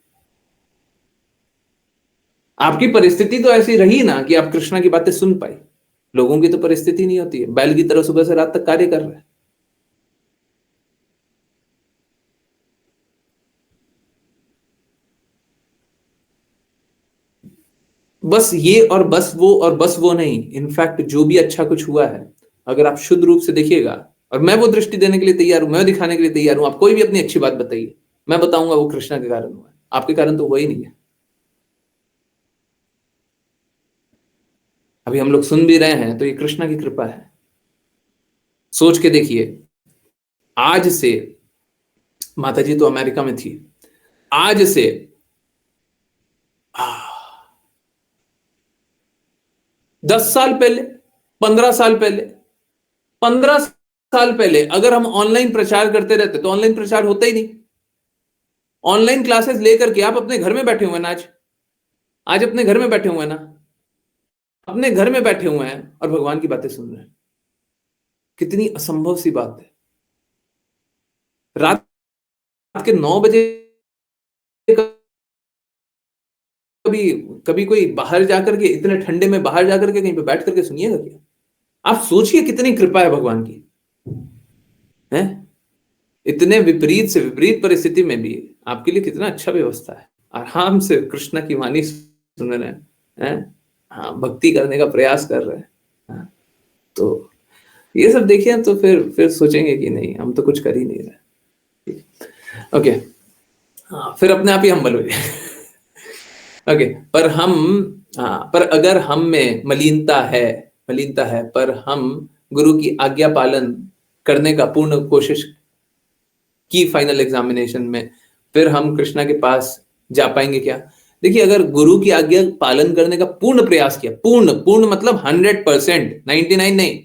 आपकी परिस्थिति तो ऐसी रही ना कि आप कृष्णा की बातें सुन पाए। लोगों की तो परिस्थिति नहीं होती है, बैल की तरह सुबह से रात तक कार्य कर रहे हैं। बस ये और बस वो और बस वो नहीं, इनफैक्ट जो भी अच्छा कुछ हुआ है, अगर आप शुद्ध रूप से देखिएगा, और मैं वो दृष्टि देने के लिए तैयार हूं, मैं दिखाने के लिए तैयार हूं, आप कोई भी अपनी अच्छी बात बताइए, मैं बताऊंगा वो कृष्णा के कारण हुआ है, आपके कारण तो हुआ ही नहीं है। अभी हम लोग सुन भी रहे हैं तो ये कृष्णा की कृपा है। सोच के देखिए, आज से, माता जी तो अमेरिका में थी, आज से 10 साल पहले, 15 साल पहले, 15 साल पहले अगर हम ऑनलाइन प्रचार करते रहते तो ऑनलाइन प्रचार होता ही नहीं। ऑनलाइन क्लासेस लेकर के आप अपने घर में बैठे हुए हैं ना, आज आज अपने घर में बैठे हुए हैं ना, अपने घर में बैठे हुए हैं और भगवान की बातें सुन रहे हैं। कितनी असंभव सी बात है। रात के 9 बजे कभी कभी कोई बाहर जाकर के, इतने ठंडे में बाहर जाकर के कहीं पे बैठ करके सुनिएगा क्या? आप सोचिए कितनी कृपा है भगवान की, है। इतने विपरीत से विपरीत परिस्थिति में भी आपके लिए कितना अच्छा व्यवस्था है। आराम से कृष्ण की वाणी सुन रहे हैं, हाँ, भक्ति करने का प्रयास कर रहे हैं, हाँ। तो ये सब देखिए तो फिर सोचेंगे कि नहीं, हम तो कुछ कर ही नहीं रहे। ओके, हाँ, फिर अपने आप ही हम हो जाए। ओके, पर हम, हाँ, पर अगर हम में मलिनता है, पर हम गुरु की आज्ञा पालन करने का पूर्ण कोशिश की फाइनल एग्जामिनेशन में, फिर हम कृष्णा के पास जा पाएंगे क्या? देखिए, अगर गुरु की आज्ञा पालन करने का पूर्ण प्रयास किया, पूर्ण पूर्ण मतलब 100%, 99 नहीं,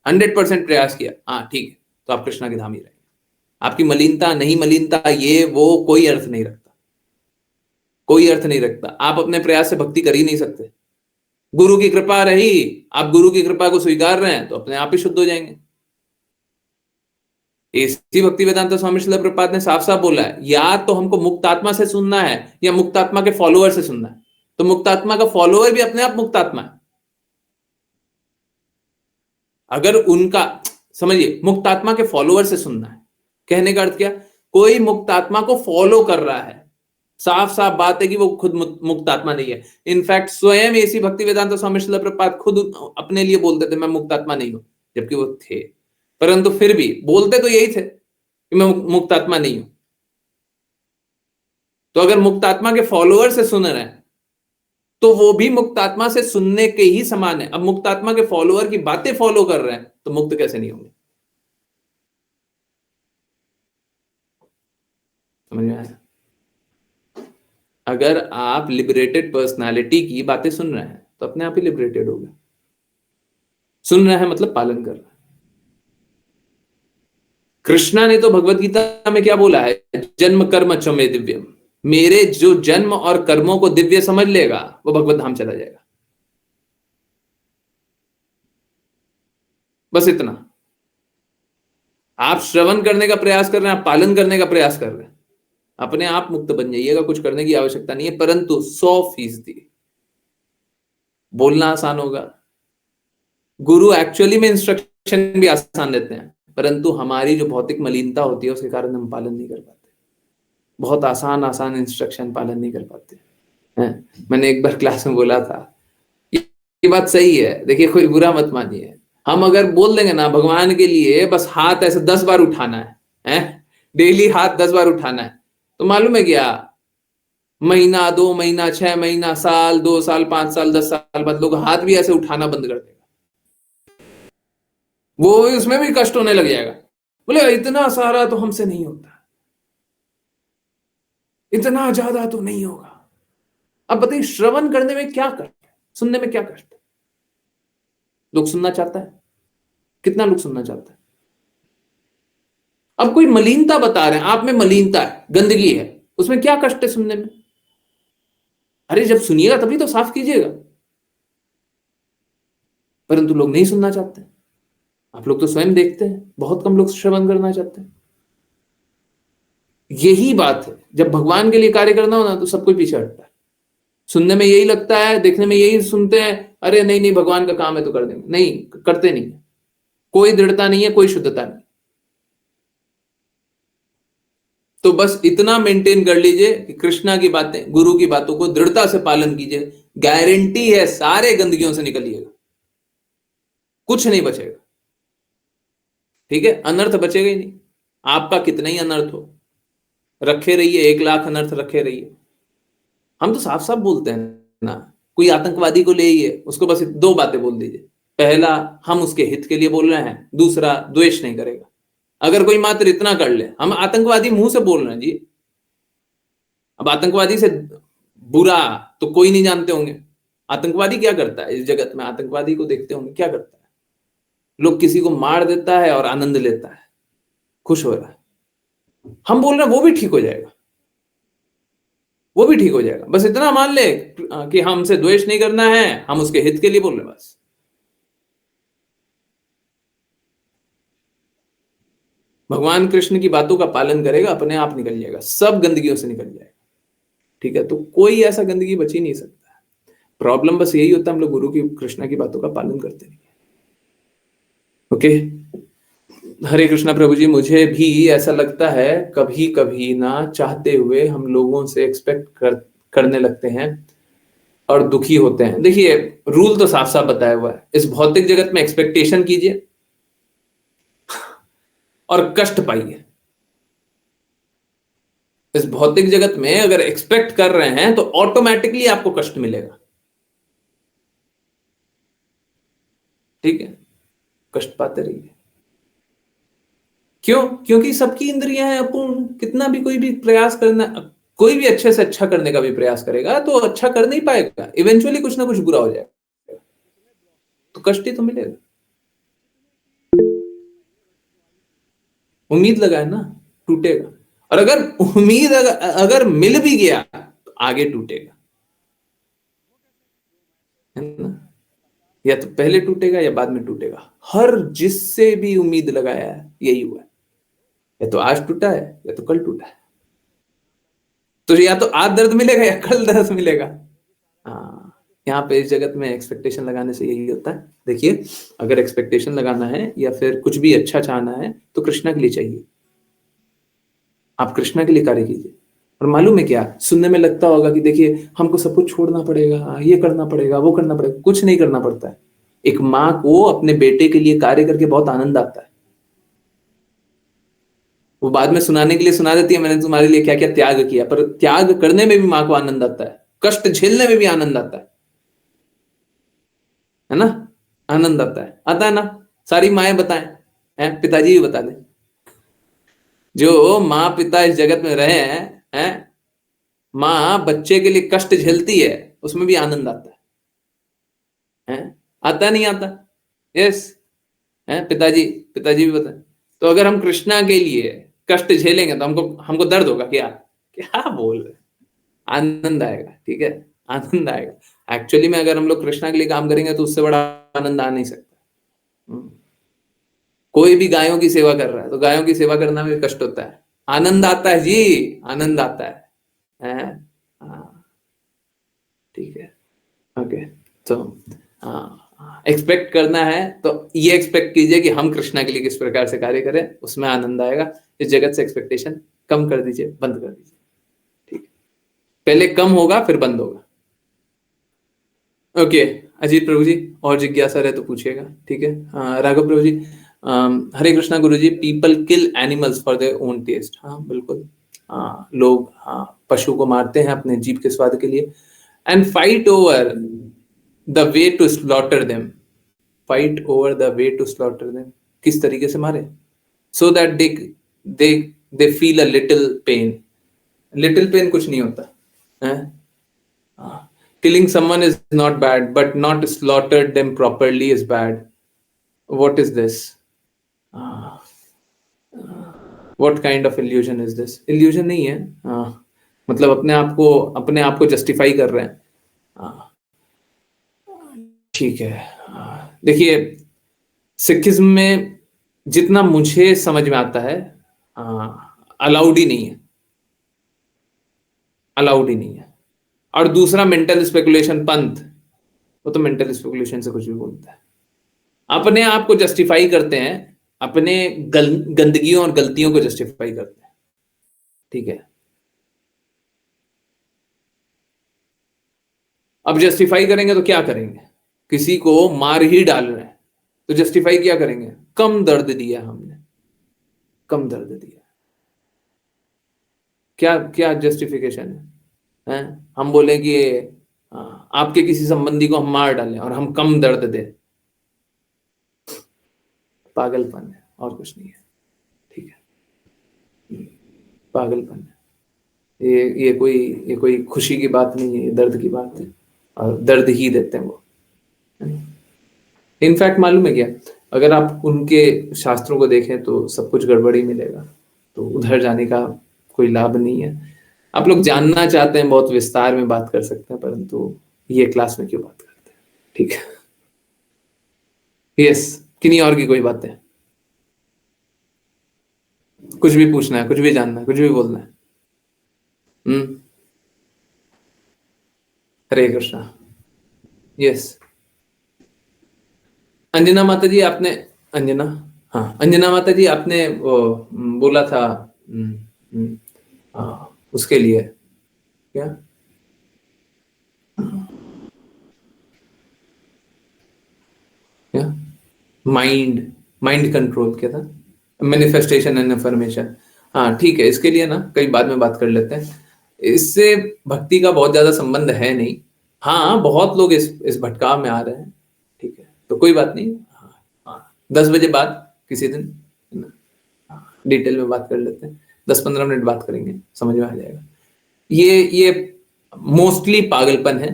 100% प्रयास किया, हाँ ठीक है, तो आप कृष्णा के धाम ही रहेंगे। आपकी मलिनता नहीं मलिनता ये वो कोई अर्थ नहीं रखता, कोई अर्थ नहीं रखता। आप अपने प्रयास से भक्ति कर ही नहीं सकते। गुरु की कृपा रही, आप गुरु की कृपा को स्वीकार रहे हैं तो अपने आप ही शुद्ध हो जाएंगे। इसी भक्ति वेदांत स्वामी श्रील प्रभुपाद ने साफ साफ बोला है, या तो हमको मुक्त आत्मा से सुनना है या मुक्त आत्मा के फॉलोअर से सुनना है। तो मुक्त आत्मा का फॉलोअर भी अपने आप मुक्त आत्मा है। अगर उनका, समझिए, मुक्त आत्मा के फॉलोअर से सुनना है, कहने का अर्थ क्या, कोई मुक्त आत्मा को फॉलो कर रहा है, साफ साफ बात है कि वो खुद मुक्त आत्मा नहीं है। इनफैक्ट स्वयं इसी भक्ति वेदांत स्वामी श्रील प्रभुपाद खुद अपने लिए बोलते थे मैं मुक्त आत्मा नहीं हूं, जबकि वो थे, परंतु फिर भी बोलते तो यही थे कि मैं मुक्त आत्मा नहीं हूं। तो अगर मुक्त आत्मा के फॉलोअर से सुन रहे हैं तो वो भी मुक्त आत्मा से सुनने के ही समान है। अब मुक्त आत्मा के फॉलोअर की बातें फॉलो कर रहे हैं तो मुक्त कैसे नहीं होंगे? समझ में आया? अगर आप लिबरेटेड पर्सनालिटी की बातें सुन रहे हैं तो अपने आप ही लिबरेटेड हो गए। सुन रहे हैं मतलब पालन कर रहे हैं। कृष्णा ने तो भगवत गीता में क्या बोला है, जन्म कर्म च मे दिव्यम, मेरे जो जन्म और कर्मों को दिव्य समझ लेगा वो भगवत धाम चला जाएगा। बस इतना। आप श्रवण करने का प्रयास कर रहे हैं, आप पालन करने का प्रयास कर रहे हैं, अपने आप मुक्त बन जाइएगा, कुछ करने की आवश्यकता नहीं है। परंतु 100% बोलना आसान होगा, गुरु एक्चुअली में इंस्ट्रक्शन भी आसान देते हैं, परंतु हमारी जो भौतिक मलिनता होती है उसके कारण हम पालन नहीं कर पाते। बहुत आसान आसान इंस्ट्रक्शन पालन नहीं कर पाते हैं। मैंने एक बार क्लास में बोला था, ये बात सही है, देखिए कोई बुरा मत मानिए, हम अगर बोल देंगे ना भगवान के लिए बस हाथ ऐसे 10 बार उठाना है, डेली हाथ 10 बार उठाना है, तो मालूम है क्या, महीना, 2 महीना, 6 महीना, साल, 2 साल, 5 साल, 10 साल बाद लोग हाथ भी ऐसे उठाना बंद कर देगा। वो उसमें भी कष्ट होने लग जाएगा, बोले इतना सारा तो हमसे नहीं होता, इतना ज्यादा तो नहीं होगा। अब बताइए श्रवण करने में क्या कष्ट है, सुनने में क्या कष्ट है? लोग सुनना चाहता है, कितना लोग सुनना चाहता है? अब कोई मलिनता बता रहे हैं, आप में मलिनता है, गंदगी है, उसमें क्या कष्ट है सुनने में? अरे जब सुनिएगा तभी तो साफ कीजिएगा। परंतु लोग नहीं सुनना चाहते। आप लोग तो स्वयं देखते हैं, बहुत कम लोग श्रवण करना चाहते हैं। यही बात है, जब भगवान के लिए कार्य करना हो ना तो सब कोई पीछे हटता है। सुनने में यही लगता है, देखने में यही सुनते हैं, अरे नहीं नहीं भगवान का काम है तो कर देंगे, नहीं करते नहीं, कोई दृढ़ता नहीं है, कोई शुद्धता नहीं। तो बस इतना मेंटेन कर लीजिए कि कृष्णा की बातें, गुरु की बातों को दृढ़ता से पालन कीजिए, गारंटी है सारे गंदगियों से निकलिएगा, कुछ नहीं बचेगा। ठीक है, अनर्थ बचेगा ही नहीं। आपका कितना ही अनर्थ हो, रखे रहिए, 1 लाख अनर्थ रखे रहिए। हम तो साफ साफ बोलते हैं ना, कोई आतंकवादी को ले आइए, उसको बस 2 बातें बोल दीजिए, पहला हम उसके हित के लिए बोल रहे हैं, दूसरा द्वेष नहीं करेगा। अगर कोई मात्र इतना कर ले, हम आतंकवादी मुंह से बोल रहे हैं जी। अब आतंकवादी से बुरा तो कोई नहीं जानते होंगे, आतंकवादी क्या करता है इस जगत में, आतंकवादी को देखते होंगे क्या करता है, लोग किसी को मार देता है और आनंद लेता है, खुश हो रहा है। हम बोल रहे हैं वो भी ठीक हो जाएगा, वो भी ठीक हो जाएगा, बस इतना मान ले कि हमसे द्वेष नहीं करना है, हम उसके हित के लिए बोल रहे हैं बस। भगवान कृष्ण की बातों का पालन करेगा, अपने आप निकल जाएगा, सब गंदगियों से निकल जाएगा। ठीक है, तो कोई ऐसा गंदगी बच ही नहीं सकता। प्रॉब्लम बस यही होता है, हम लोग गुरु की, कृष्णा की बातों का पालन करते नहीं। ओके, हरे कृष्णा प्रभु जी। मुझे भी ऐसा लगता है कभी कभी ना चाहते हुए हम लोगों से एक्सपेक्ट करने लगते हैं और दुखी होते हैं। देखिए रूल तो साफ साफ बताया हुआ है, इस भौतिक जगत में एक्सपेक्टेशन कीजिए और कष्ट पाइए। इस भौतिक जगत में अगर एक्सपेक्ट कर रहे हैं तो ऑटोमेटिकली आपको कष्ट मिलेगा। ठीक है, कष्ट पाते रहिए। क्यों? क्योंकि सबकी इंद्रियां हैं अपूर्ण, कितना भी कोई भी प्रयास करना, कोई भी अच्छे से अच्छा करने का भी प्रयास करेगा तो अच्छा कर नहीं पाएगा, इवेंचुअली कुछ ना कुछ बुरा हो जाएगा, तो कष्ट ही तो मिलेगा। उम्मीद लगाए ना, टूटेगा। और अगर उम्मीद अगर मिल भी गया तो आगे टूटेगा, है ना? या तो पहले टूटेगा या बाद में टूटेगा। हर जिससे भी उम्मीद लगाया है यही हुआ है। या तो आज टूटा है या तो कल टूटा है, तो या तो आज दर्द मिलेगा या कल दर्द मिलेगा। हाँ, यहाँ पे इस जगत में एक्सपेक्टेशन लगाने से यही होता है। देखिए, अगर एक्सपेक्टेशन लगाना है या फिर कुछ भी अच्छा चाहना है तो कृष्णा के लिए चाहिए। आप कृष्णा के लिए कार्य कीजिए। और मालूम है क्या, सुनने में लगता होगा कि देखिए हमको सब कुछ छोड़ना पड़ेगा, ये करना पड़ेगा, वो करना पड़ेगा। कुछ नहीं करना पड़ता है। एक माँ को अपने बेटे के लिए कार्य करके बहुत आनंद आता है। वो बाद में सुनाने के लिए सुना देती है, मैंने तुम्हारे लिए क्या क्या त्याग किया, पर त्याग करने में भी माँ को आनंद आता है, कष्ट झेलने में भी आनंद आता है ना? आनंद आता है ना? सारी माएं बताएं, हैं? पिताजी भी बता दें। जो माँ पिता इस जगत में रहे हैं, माँ बच्चे के लिए कष्ट झेलती है, उसमें भी आनंद है? आता नहीं आता? यस, है पिताजी, पिताजी भी बताएं। तो अगर हम कृष्णा के लिए कष्ट झेलेंगे तो हमको हमको दर्द होगा क्या? क्या बोल रहे, आनंद आएगा। ठीक है, आनंद आएगा। एक्चुअली में अगर हम लोग कृष्णा के लिए काम करेंगे तो उससे बड़ा आनंद आ नहीं सकता। कोई भी गायों की सेवा कर रहा है तो गायों की सेवा करना में कष्ट होता है, आनंद आता है जी, आनंद आता है? हाँ, ठीक है, ओके। तो एक्सपेक्ट करना है तो ये एक्सपेक्ट कीजिए कि हम कृष्णा के लिए किस प्रकार से कार्य करें, उसमें आनंद आएगा। इस जगत से एक्सपेक्टेशन कम कर दीजिए, बंद कर दीजिए। ठीक है, पहले कम होगा फिर बंद होगा। ओके, अजीत प्रभु जी, और जिज्ञासा रहे तो पूछिएगा। ठीक है, राघव प्रभु जी, हरे कृष्णा गुरु जी, people kill animals for their own taste. हाँ बिल्कुल, लोग पशु को मारते हैं अपने जीभ के स्वाद के लिए। And fight over the way to slaughter them, fight over the way to slaughter them, किस तरीके से मारे? So that they they feel a little pain. Little pain कुछ नहीं होता है। Killing someone is not bad, but not slaughtered them properly is bad. What is this? Uh, what kind of illusion is this? Illusion नहीं है, मतलब अपने आप को जस्टिफाई कर रहे हैं। ठीक है, देखिए, सिखिज्म में जितना मुझे समझ में आता है, अलाउड ही नहीं है, अलाउड ही नहीं है। और दूसरा मेंटल स्पेकुलेशन पंथ, वो तो मेंटल स्पेकुलेशन से कुछ भी बोलता है, अपने आप को जस्टिफाई करते हैं, अपने गंदगियों और गलतियों को जस्टिफाई करते हैं। ठीक है, अब जस्टिफाई करेंगे तो क्या करेंगे? किसी को मार ही डाल रहे हैं तो जस्टिफाई क्या करेंगे? कम दर्द दिया हमने, कम दर्द दिया। क्या क्या जस्टिफिकेशन है? हम बोले कि आपके किसी संबंधी को हम मार डालें और हम कम दर्द दें, पागलपन है और कुछ नहीं है। ठीक है, पागलपन है। ये कोई खुशी की बात नहीं है, ये दर्द की बात है, और दर्द ही देते हैं वो। इनफैक्ट मालूम है क्या, अगर आप उनके शास्त्रों को देखें तो सब कुछ गड़बड़ी मिलेगा, तो उधर जाने का कोई लाभ नहीं है। आप लोग जानना चाहते हैं बहुत विस्तार में बात कर सकते हैं, परंतु ये क्लास में क्यों बात करते हैं? ठीक है, यस, किन्हीं और की कोई बातें, कुछ भी पूछना है, कुछ भी जानना है, कुछ भी बोलना है। हरे कृष्णा। यस, अंजना माता जी आपने, अंजना, हाँ अंजना माता जी आपने वो बोला था, उसके लिए क्या? क्या? माइंड, माइंड कंट्रोल क्या था? Manifestation and affirmation. हाँ ठीक है, इसके लिए ना कई बाद में बात कर लेते हैं, इससे भक्ति का बहुत ज्यादा संबंध है नहीं। हाँ, बहुत लोग इस भटकाव में आ रहे हैं। ठीक है, तो कोई बात नहीं। हाँ, 10 बजे बाद किसी दिन डिटेल में बात कर लेते हैं, 10-15 मिनट बात करेंगे, समझ में आ जाएगा। ये मोस्टली पागलपन है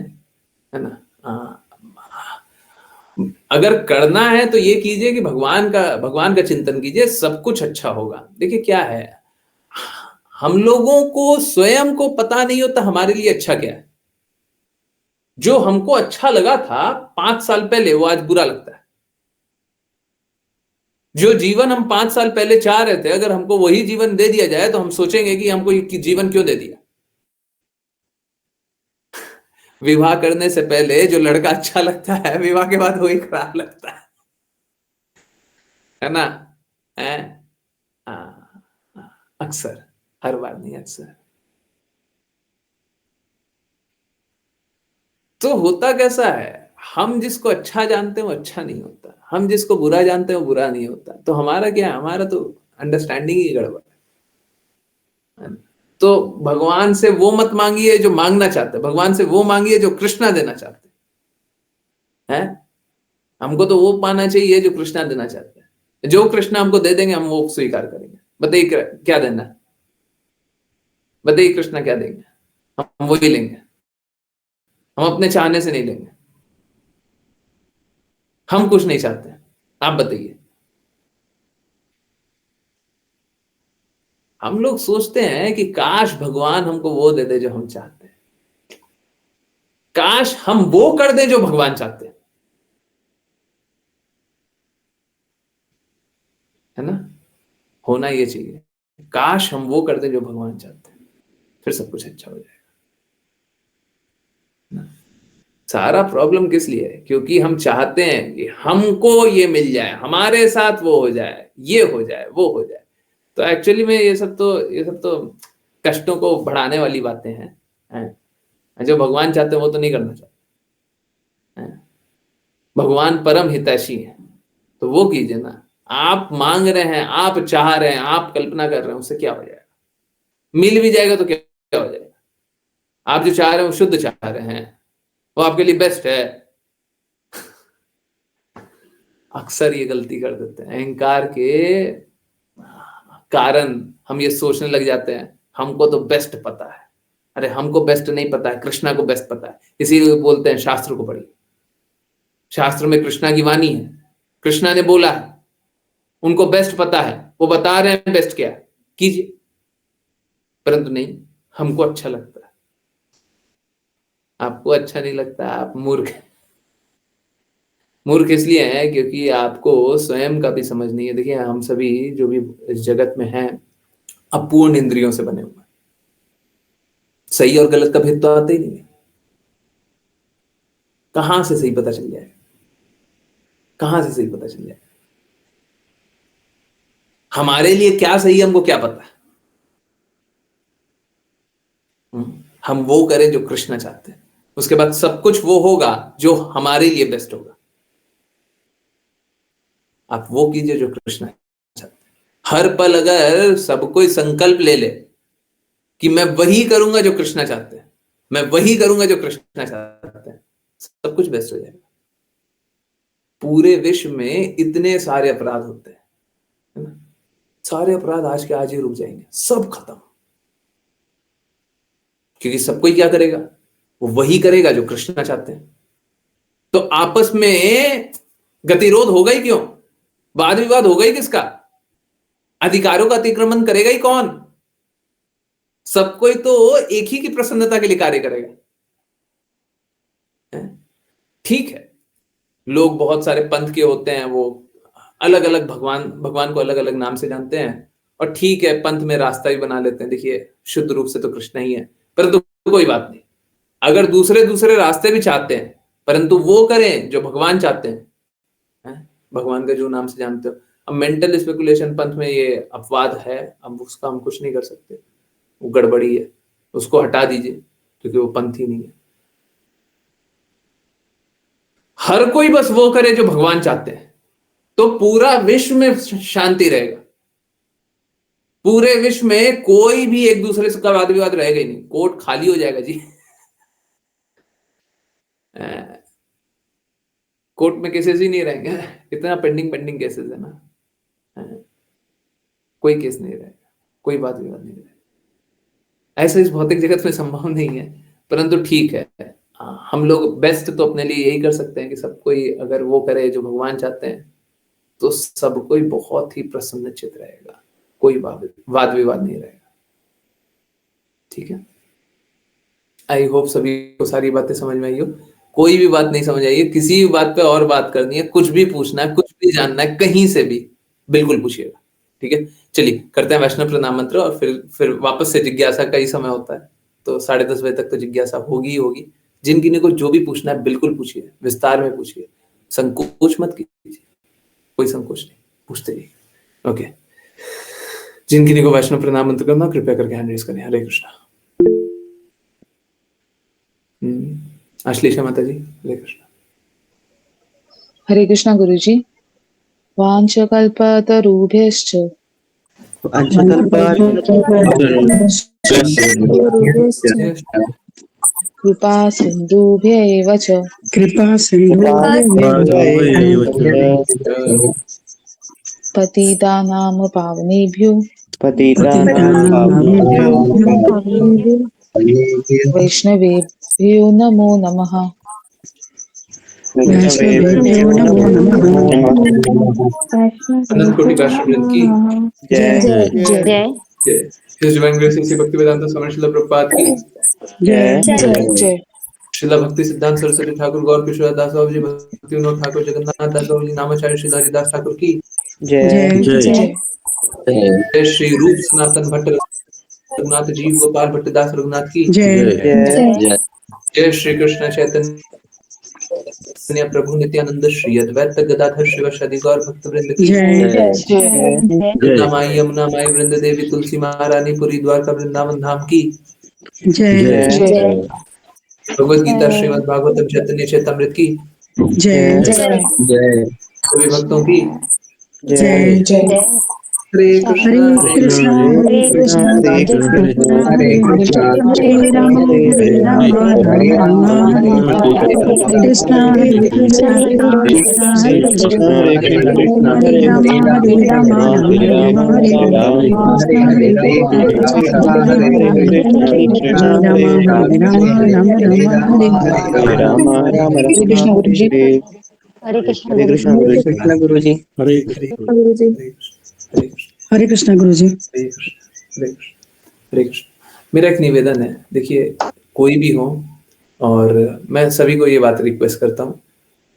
ना? अगर करना है तो ये कीजिए कि भगवान का चिंतन कीजिए, सब कुछ अच्छा होगा। देखिए क्या है, हम लोगों को स्वयं को पता नहीं होता हमारे लिए अच्छा क्या है। जो हमको अच्छा लगा था 5 साल पहले, वो आज बुरा लगता है। जो जीवन हम 5 साल पहले चाह रहे थे, अगर हमको वही जीवन दे दिया जाए तो हम सोचेंगे कि हमको ये जीवन क्यों दे दिया। विवाह करने से पहले जो लड़का अच्छा लगता है, विवाह के बाद वही खराब लगता है ना? है? हाँ, अक्सर, हर बार नहीं, अक्सर। तो होता कैसा है, हम जिसको अच्छा जानते हैं वो अच्छा नहीं होता, हम जिसको बुरा जानते हैं वो बुरा नहीं होता। तो हमारा क्या है, हमारा तो अंडरस्टैंडिंग ही गड़बड़ है। तो भगवान से वो मत मांगिए जो मांगना चाहते, भगवान से वो मांगिए जो कृष्णा देना चाहते हैं। हमको तो वो पाना चाहिए जो कृष्णा देना चाहते हैं। जो कृष्णा हमको दे देंगे हम वो स्वीकार करेंगे। बताइए क्या देना है, बताइए कृष्णा क्या देंगे, हम वही लेंगे। हम अपने चाहने से नहीं लेंगे, हम कुछ नहीं चाहते। आप बताइए। हम लोग सोचते हैं कि काश भगवान हमको वो दे दे जो हम चाहते हैं, काश हम वो कर दें जो भगवान चाहते हैं, है ना? होना ये चाहिए, काश हम वो कर दें जो भगवान चाहते हैं, फिर सब कुछ अच्छा हो जाएगा ना? सारा प्रॉब्लम किस लिए है, क्योंकि हम चाहते हैं कि हमको ये मिल जाए, हमारे साथ वो हो जाए, ये हो जाए, वो हो जाए। तो एक्चुअली में ये सब तो कष्टों को बढ़ाने वाली बातें हैं। जो भगवान चाहते हैं वो तो नहीं करना चाहते हैं। भगवान परम हितैषी है, तो वो कीजिए ना। आप मांग रहे हैं, आप चाह रहे हैं, आप कल्पना कर रहे हैं, उससे क्या हो जाएगा? मिल भी जाएगा तो क्या हो जाएगा? आप जो चाह रहे हैं वो शुद्ध चाह रहे हैं, वो आपके लिए बेस्ट है। अक्सर ये गलती कर देते हैं, अहंकार के कारण हम ये सोचने लग जाते हैं हमको तो बेस्ट पता है। अरे हमको बेस्ट नहीं पता है, कृष्णा को बेस्ट पता है। इसीलिए बोलते हैं शास्त्र को पढ़िए, शास्त्र में कृष्णा की वाणी है, कृष्णा ने बोला है, उनको बेस्ट पता है, वो बता रहे हैं बेस्ट क्या है, कीजिए। परंतु नहीं, हमको अच्छा लगता है, आपको अच्छा नहीं लगता, आप मूर्ख। मूर्ख इसलिए है क्योंकि आपको स्वयं का भी समझ नहीं है। देखिए हम सभी जो भी इस जगत में हैं अपूर्ण इंद्रियों से बने हुए हैं। सही और गलत का भेद तो आता ही नहीं है। कहां से सही पता चल जाए, कहां से सही पता चल जाए? हमारे लिए क्या सही है हमको क्या पता है? हम वो करें जो कृष्ण चाहते हैं, उसके बाद सब कुछ वो होगा जो हमारे लिए बेस्ट होगा। आप वो कीजिए जो कृष्ण चाहते हैं। हर पल अगर सब कोई संकल्प ले ले कि मैं वही करूंगा जो कृष्ण चाहते हैं, मैं वही करूंगा जो कृष्ण चाहते हैं, सब कुछ बेस्ट हो जाएगा। पूरे विश्व में इतने सारे अपराध होते हैं, है ना? सारे अपराध आज के आज ही रुक जाएंगे, सब खत्म। क्योंकि सब कोई क्या करेगा, वो वही करेगा जो कृष्ण चाहते हैं। तो आपस में गतिरोध होगा ही क्यों, वाद विवाद होगा ही किसका? अधिकारों का अतिक्रमण करेगा ही कौन? सब कोई तो एक ही की प्रसन्नता के लिए कार्य करेगा। ठीक है, लोग बहुत सारे पंथ के होते हैं, वो अलग अलग भगवान भगवान को अलग अलग नाम से जानते हैं, और ठीक है पंथ में रास्ता भी बना लेते हैं। देखिए शुद्ध रूप से तो कृष्ण ही है, परंतु कोई बात नहीं। अगर दूसरे दूसरे रास्ते भी चाहते हैं, परंतु वो करें जो भगवान चाहते हैं। भगवान का जो नाम से जानते हो। अब मेंटल स्पेकुलेशन पंथ में ये अपवाद है, अब उसका हम कुछ नहीं कर सकते, वो गड़बड़ी है, उसको हटा दीजिए क्योंकि वो पंथ ही नहीं है। हर कोई बस वो करे जो भगवान चाहते हैं, तो पूरा विश्व में शांति रहेगा। पूरे विश्व में कोई भी एक दूसरे से का वाद विवाद रहेगा ही नहीं, कोर्ट खाली हो जाएगा जी। कोर्ट में केसेस ही नहीं रहेंगे, इतना पेंडिंग पेंडिंग केसेस है ना। कोई केस नहीं रहेगा, कोई वाद विवाद नहीं रहेगा। ऐसा इस भौतिक जगत में संभव नहीं है, परंतु ठीक है। हम लोग बेस्ट तो अपने लिए यही कर सकते हैं कि सब कोई अगर वो करे जो भगवान चाहते हैं, तो सब कोई बहुत ही प्रसन्नचित रहेगा, कोई वाद विवाद नहीं रहेगा। ठीक है, आई होप सभी को सारी बातें समझ में आई हो। कोई भी बात नहीं समझ आई है, किसी भी बात पे और बात करनी है, कुछ भी पूछना है, कुछ भी जानना है, कहीं से भी बिल्कुल पूछिएगा, ठीक है। चलिए करते हैं वैष्णव प्रणाम मंत्र और फिर वापस से जिज्ञासा का ही समय होता है, तो 10:30 बजे तक तो जिज्ञासा होगी ही होगी। जिन किन्हीं को जो भी पूछना है बिल्कुल पूछिए, विस्तार में पूछिए, संकोच मत कीजिए, कोई संकोच नहीं, पूछते रहिए। ओके, जिन किन्हीं को वैष्णव प्रणाम मंत्र करना कृपया करके हैंड रेज करें। हरे कृष्णा। आश्लेषा माता जी, हरे कृष्णा। हरे कृष्णा गुरुजी। वाञ्छकल्पतरुभ्यश्च कृपा सिन्धुभ्यैव च पतितानां पावनेभ्यो वैष्णवेभ्यो नमो नमः। अनंत कोटि काष्ठवृंद की जय जय जय। His Divine Grace Shri Bhaktivedanta स्वामी श्रील प्रभुपाद की जय जय। श्रील भक्ति सिद्धांत सरस्वती ठाकुर गौर किशोर दास बाबू जी भक्ति विनोद ठाकुर जगन्नाथ दास बाबू जी नामाचार्य श्री हरिदास ठाकुर की जय जय। जय। श्री रूप सनातन भट्ट रघुनाथ जीव गोपाल भट्ट दास रघुनाथ की जय जय। श्री कृष्ण चैतन्य प्रभु नित्यानंद श्री अद्वैत गदाधर शिवासादि गौर भक्त वृंद की गंगा माई यमुना माई वृंद देवी तुलसी महारानी पुरी द्वारका वृंदावन धाम की जय। भगवद गीता श्रीमद् भागवतम चैतन्य चैतामृत की सभी भक्तों की जय। हरे कृष्णा हरे कृष्णा हरे कृष्णा हरे कृष्णा हरे कृष्णा हरे राम हरे राम राम राम हरे कृष्णा हरे कृष्णा हरे कृष्णा हरे कृष्णा हरे राम हरे राम हरे हरे हरे राम हरे कृष्णा हरे राम हरे राम राम हरे कृष्णा गुरुजी। हरे कृष्णा गुरुजी हरे कृष्ण हरे कृष्णा गुरुजी। हरे कृष्ण हरे कृष्ण। मेरा एक निवेदन है, देखिए कोई भी हो, और मैं सभी को ये बात रिक्वेस्ट करता हूँ,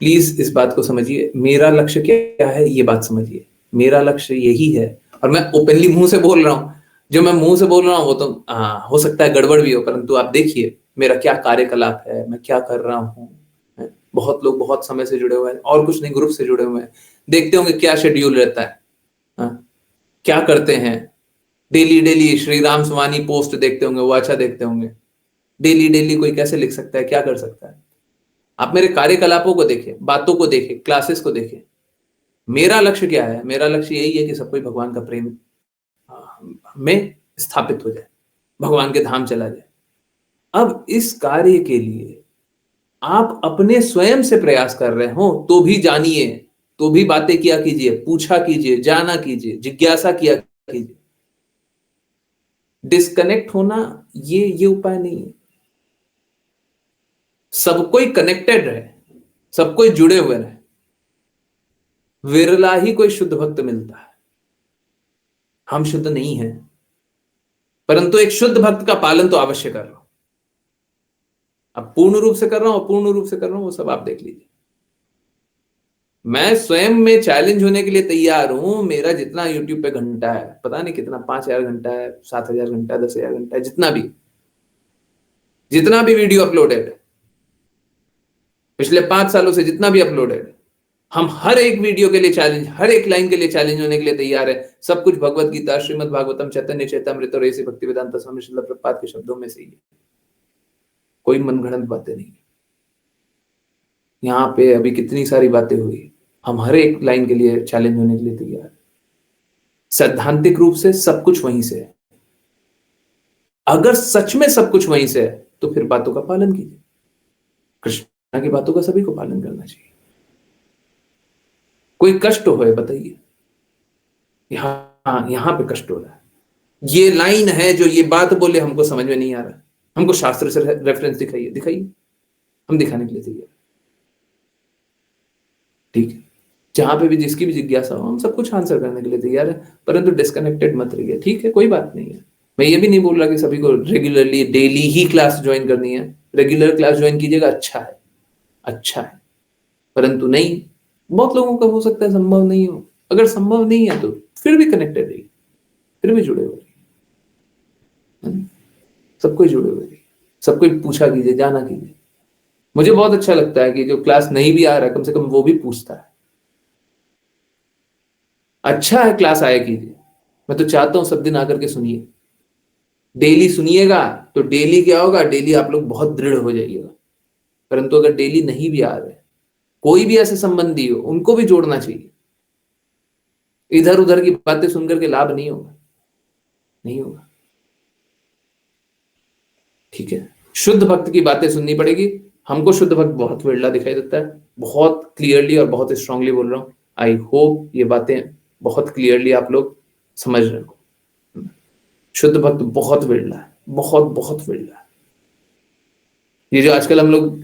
प्लीज इस बात को समझिए, मेरा लक्ष्य क्या है ये बात समझिए। मेरा लक्ष्य यही है, और मैं ओपनली मुंह से बोल रहा हूँ, जो मैं मुंह से बोल रहा हूँ वो तो हो सकता है गड़बड़ भी हो, परंतु आप देखिए मेरा क्या कार्यकलाप है, मैं क्या कर रहा हूँ। बहुत लोग बहुत समय से जुड़े हुए हैं, और कुछ नहीं ग्रुप से जुड़े हुए हैं, देखते होंगे क्या शेड्यूल रहता है, क्या करते हैं। डेली डेली श्री राम स्वामी पोस्ट देखते होंगे, वो अच्छा देखते होंगे। डेली डेली कोई कैसे लिख सकता है, क्या कर सकता है। आप मेरे कार्यकलापों को देखें, बातों को देखें, क्लासेस को देखें। मेरा लक्ष्य क्या है? मेरा लक्ष्य यही है कि सब कोई भगवान का प्रेम में स्थापित हो जाए, भगवान के धाम चला जाए। अब इस कार्य के लिए आप अपने स्वयं से प्रयास कर रहे हो तो भी जानिए, तो भी बातें किया कीजिए, पूछा कीजिए, जाना कीजिए, जिज्ञासा किया कीजिए। डिस्कनेक्ट होना ये उपाय नहीं है। सब कोई कनेक्टेड रहे, सब कोई जुड़े हुए रहे। विरला ही कोई शुद्ध भक्त मिलता है। हम शुद्ध नहीं हैं, परंतु एक शुद्ध भक्त का पालन तो अवश्य कर रहा हूं। अब पूर्ण रूप से कर रहा हूं, अपूर्ण रूप से कर रहा हूं, वो सब आप देख लीजिए। मैं स्वयं में चैलेंज होने के लिए तैयार हूं। मेरा जितना यूट्यूब पे घंटा है, पता नहीं कितना, 5,000 घंटा है, 7,000 घंटा है, 10,000 घंटा है, जितना भी वीडियो अपलोडेड है पिछले 5 सालों से, जितना भी अपलोडेड है, हम हर एक वीडियो के लिए चैलेंज, हर एक लाइन के लिए चैलेंज होने के लिए तैयार है। सब कुछ भगवत गीता, श्रीमद् भागवतम, चैतन्य चैतामृत और ऐसे भक्ति वेदांत स्वामी श्रील प्रभुपाद के शब्दों में से ही है। कोई मनगढ़ंत बातें नहीं। यहाँ पे अभी कितनी सारी बातें हुई, हम हर एक लाइन के लिए चैलेंज होने के लिए तैयार है। सैद्धांतिक रूप से सब कुछ वहीं से है। अगर सच में सब कुछ वहीं से है तो फिर बातों का पालन कीजिए। कृष्ण की बातों का सभी को पालन करना चाहिए। कोई कष्ट हो बताइए, यहां पे कष्ट हो रहा है, ये लाइन है जो ये बात बोले हमको समझ में नहीं आ रहा, हमको शास्त्र से रेफरेंस दिखाइए, हम दिखाने के लिए तैयार। ठीक है, जहां पे भी जिसकी भी जिज्ञासा हो हम सब कुछ आंसर करने के लिए तैयार है, परंतु डिस्कनेक्टेड मत रहिए। ठीक है, कोई बात नहीं है। मैं ये भी नहीं बोल रहा कि सभी को रेगुलरली डेली ही क्लास ज्वाइन करनी है। रेगुलर क्लास ज्वाइन कीजिएगा, अच्छा है, परंतु नहीं, बहुत लोगों का हो सकता है संभव नहीं हो, अगर संभव नहीं है तो फिर भी कनेक्टेड रहिए, फिर भी जुड़े हुए रहिए, सबको जुड़े हुए रहिए, सबको पूछा कीजिए, जाना कीजिए। मुझे बहुत अच्छा लगता है कि जो क्लास नहीं भी आ रहा है कम से कम वो भी पूछता है। अच्छा है क्लास आया कीजिए, मैं तो चाहता हूं सब दिन आकर के सुनिए, डेली सुनिएगा तो डेली क्या होगा, डेली आप लोग बहुत दृढ़ हो जाइएगा। परंतु अगर डेली नहीं भी आ रहे, कोई भी ऐसे संबंधी हो उनको भी जोड़ना चाहिए। इधर उधर की बातें सुनकर के लाभ नहीं होगा, नहीं होगा, ठीक है। शुद्ध भक्त की बातें सुननी पड़ेगी। हमको शुद्ध भक्त बहुत विरला दिखाई देता है, बहुत क्लियरली और बहुत स्ट्रांगली बोल रहा हूं। आई होप ये बातें बहुत क्लियरली आप लोग समझ रहे हो। शुद्ध भक्त बहुत विरला है, बहुत बहुत विरला है। ये जो आजकल हम लोग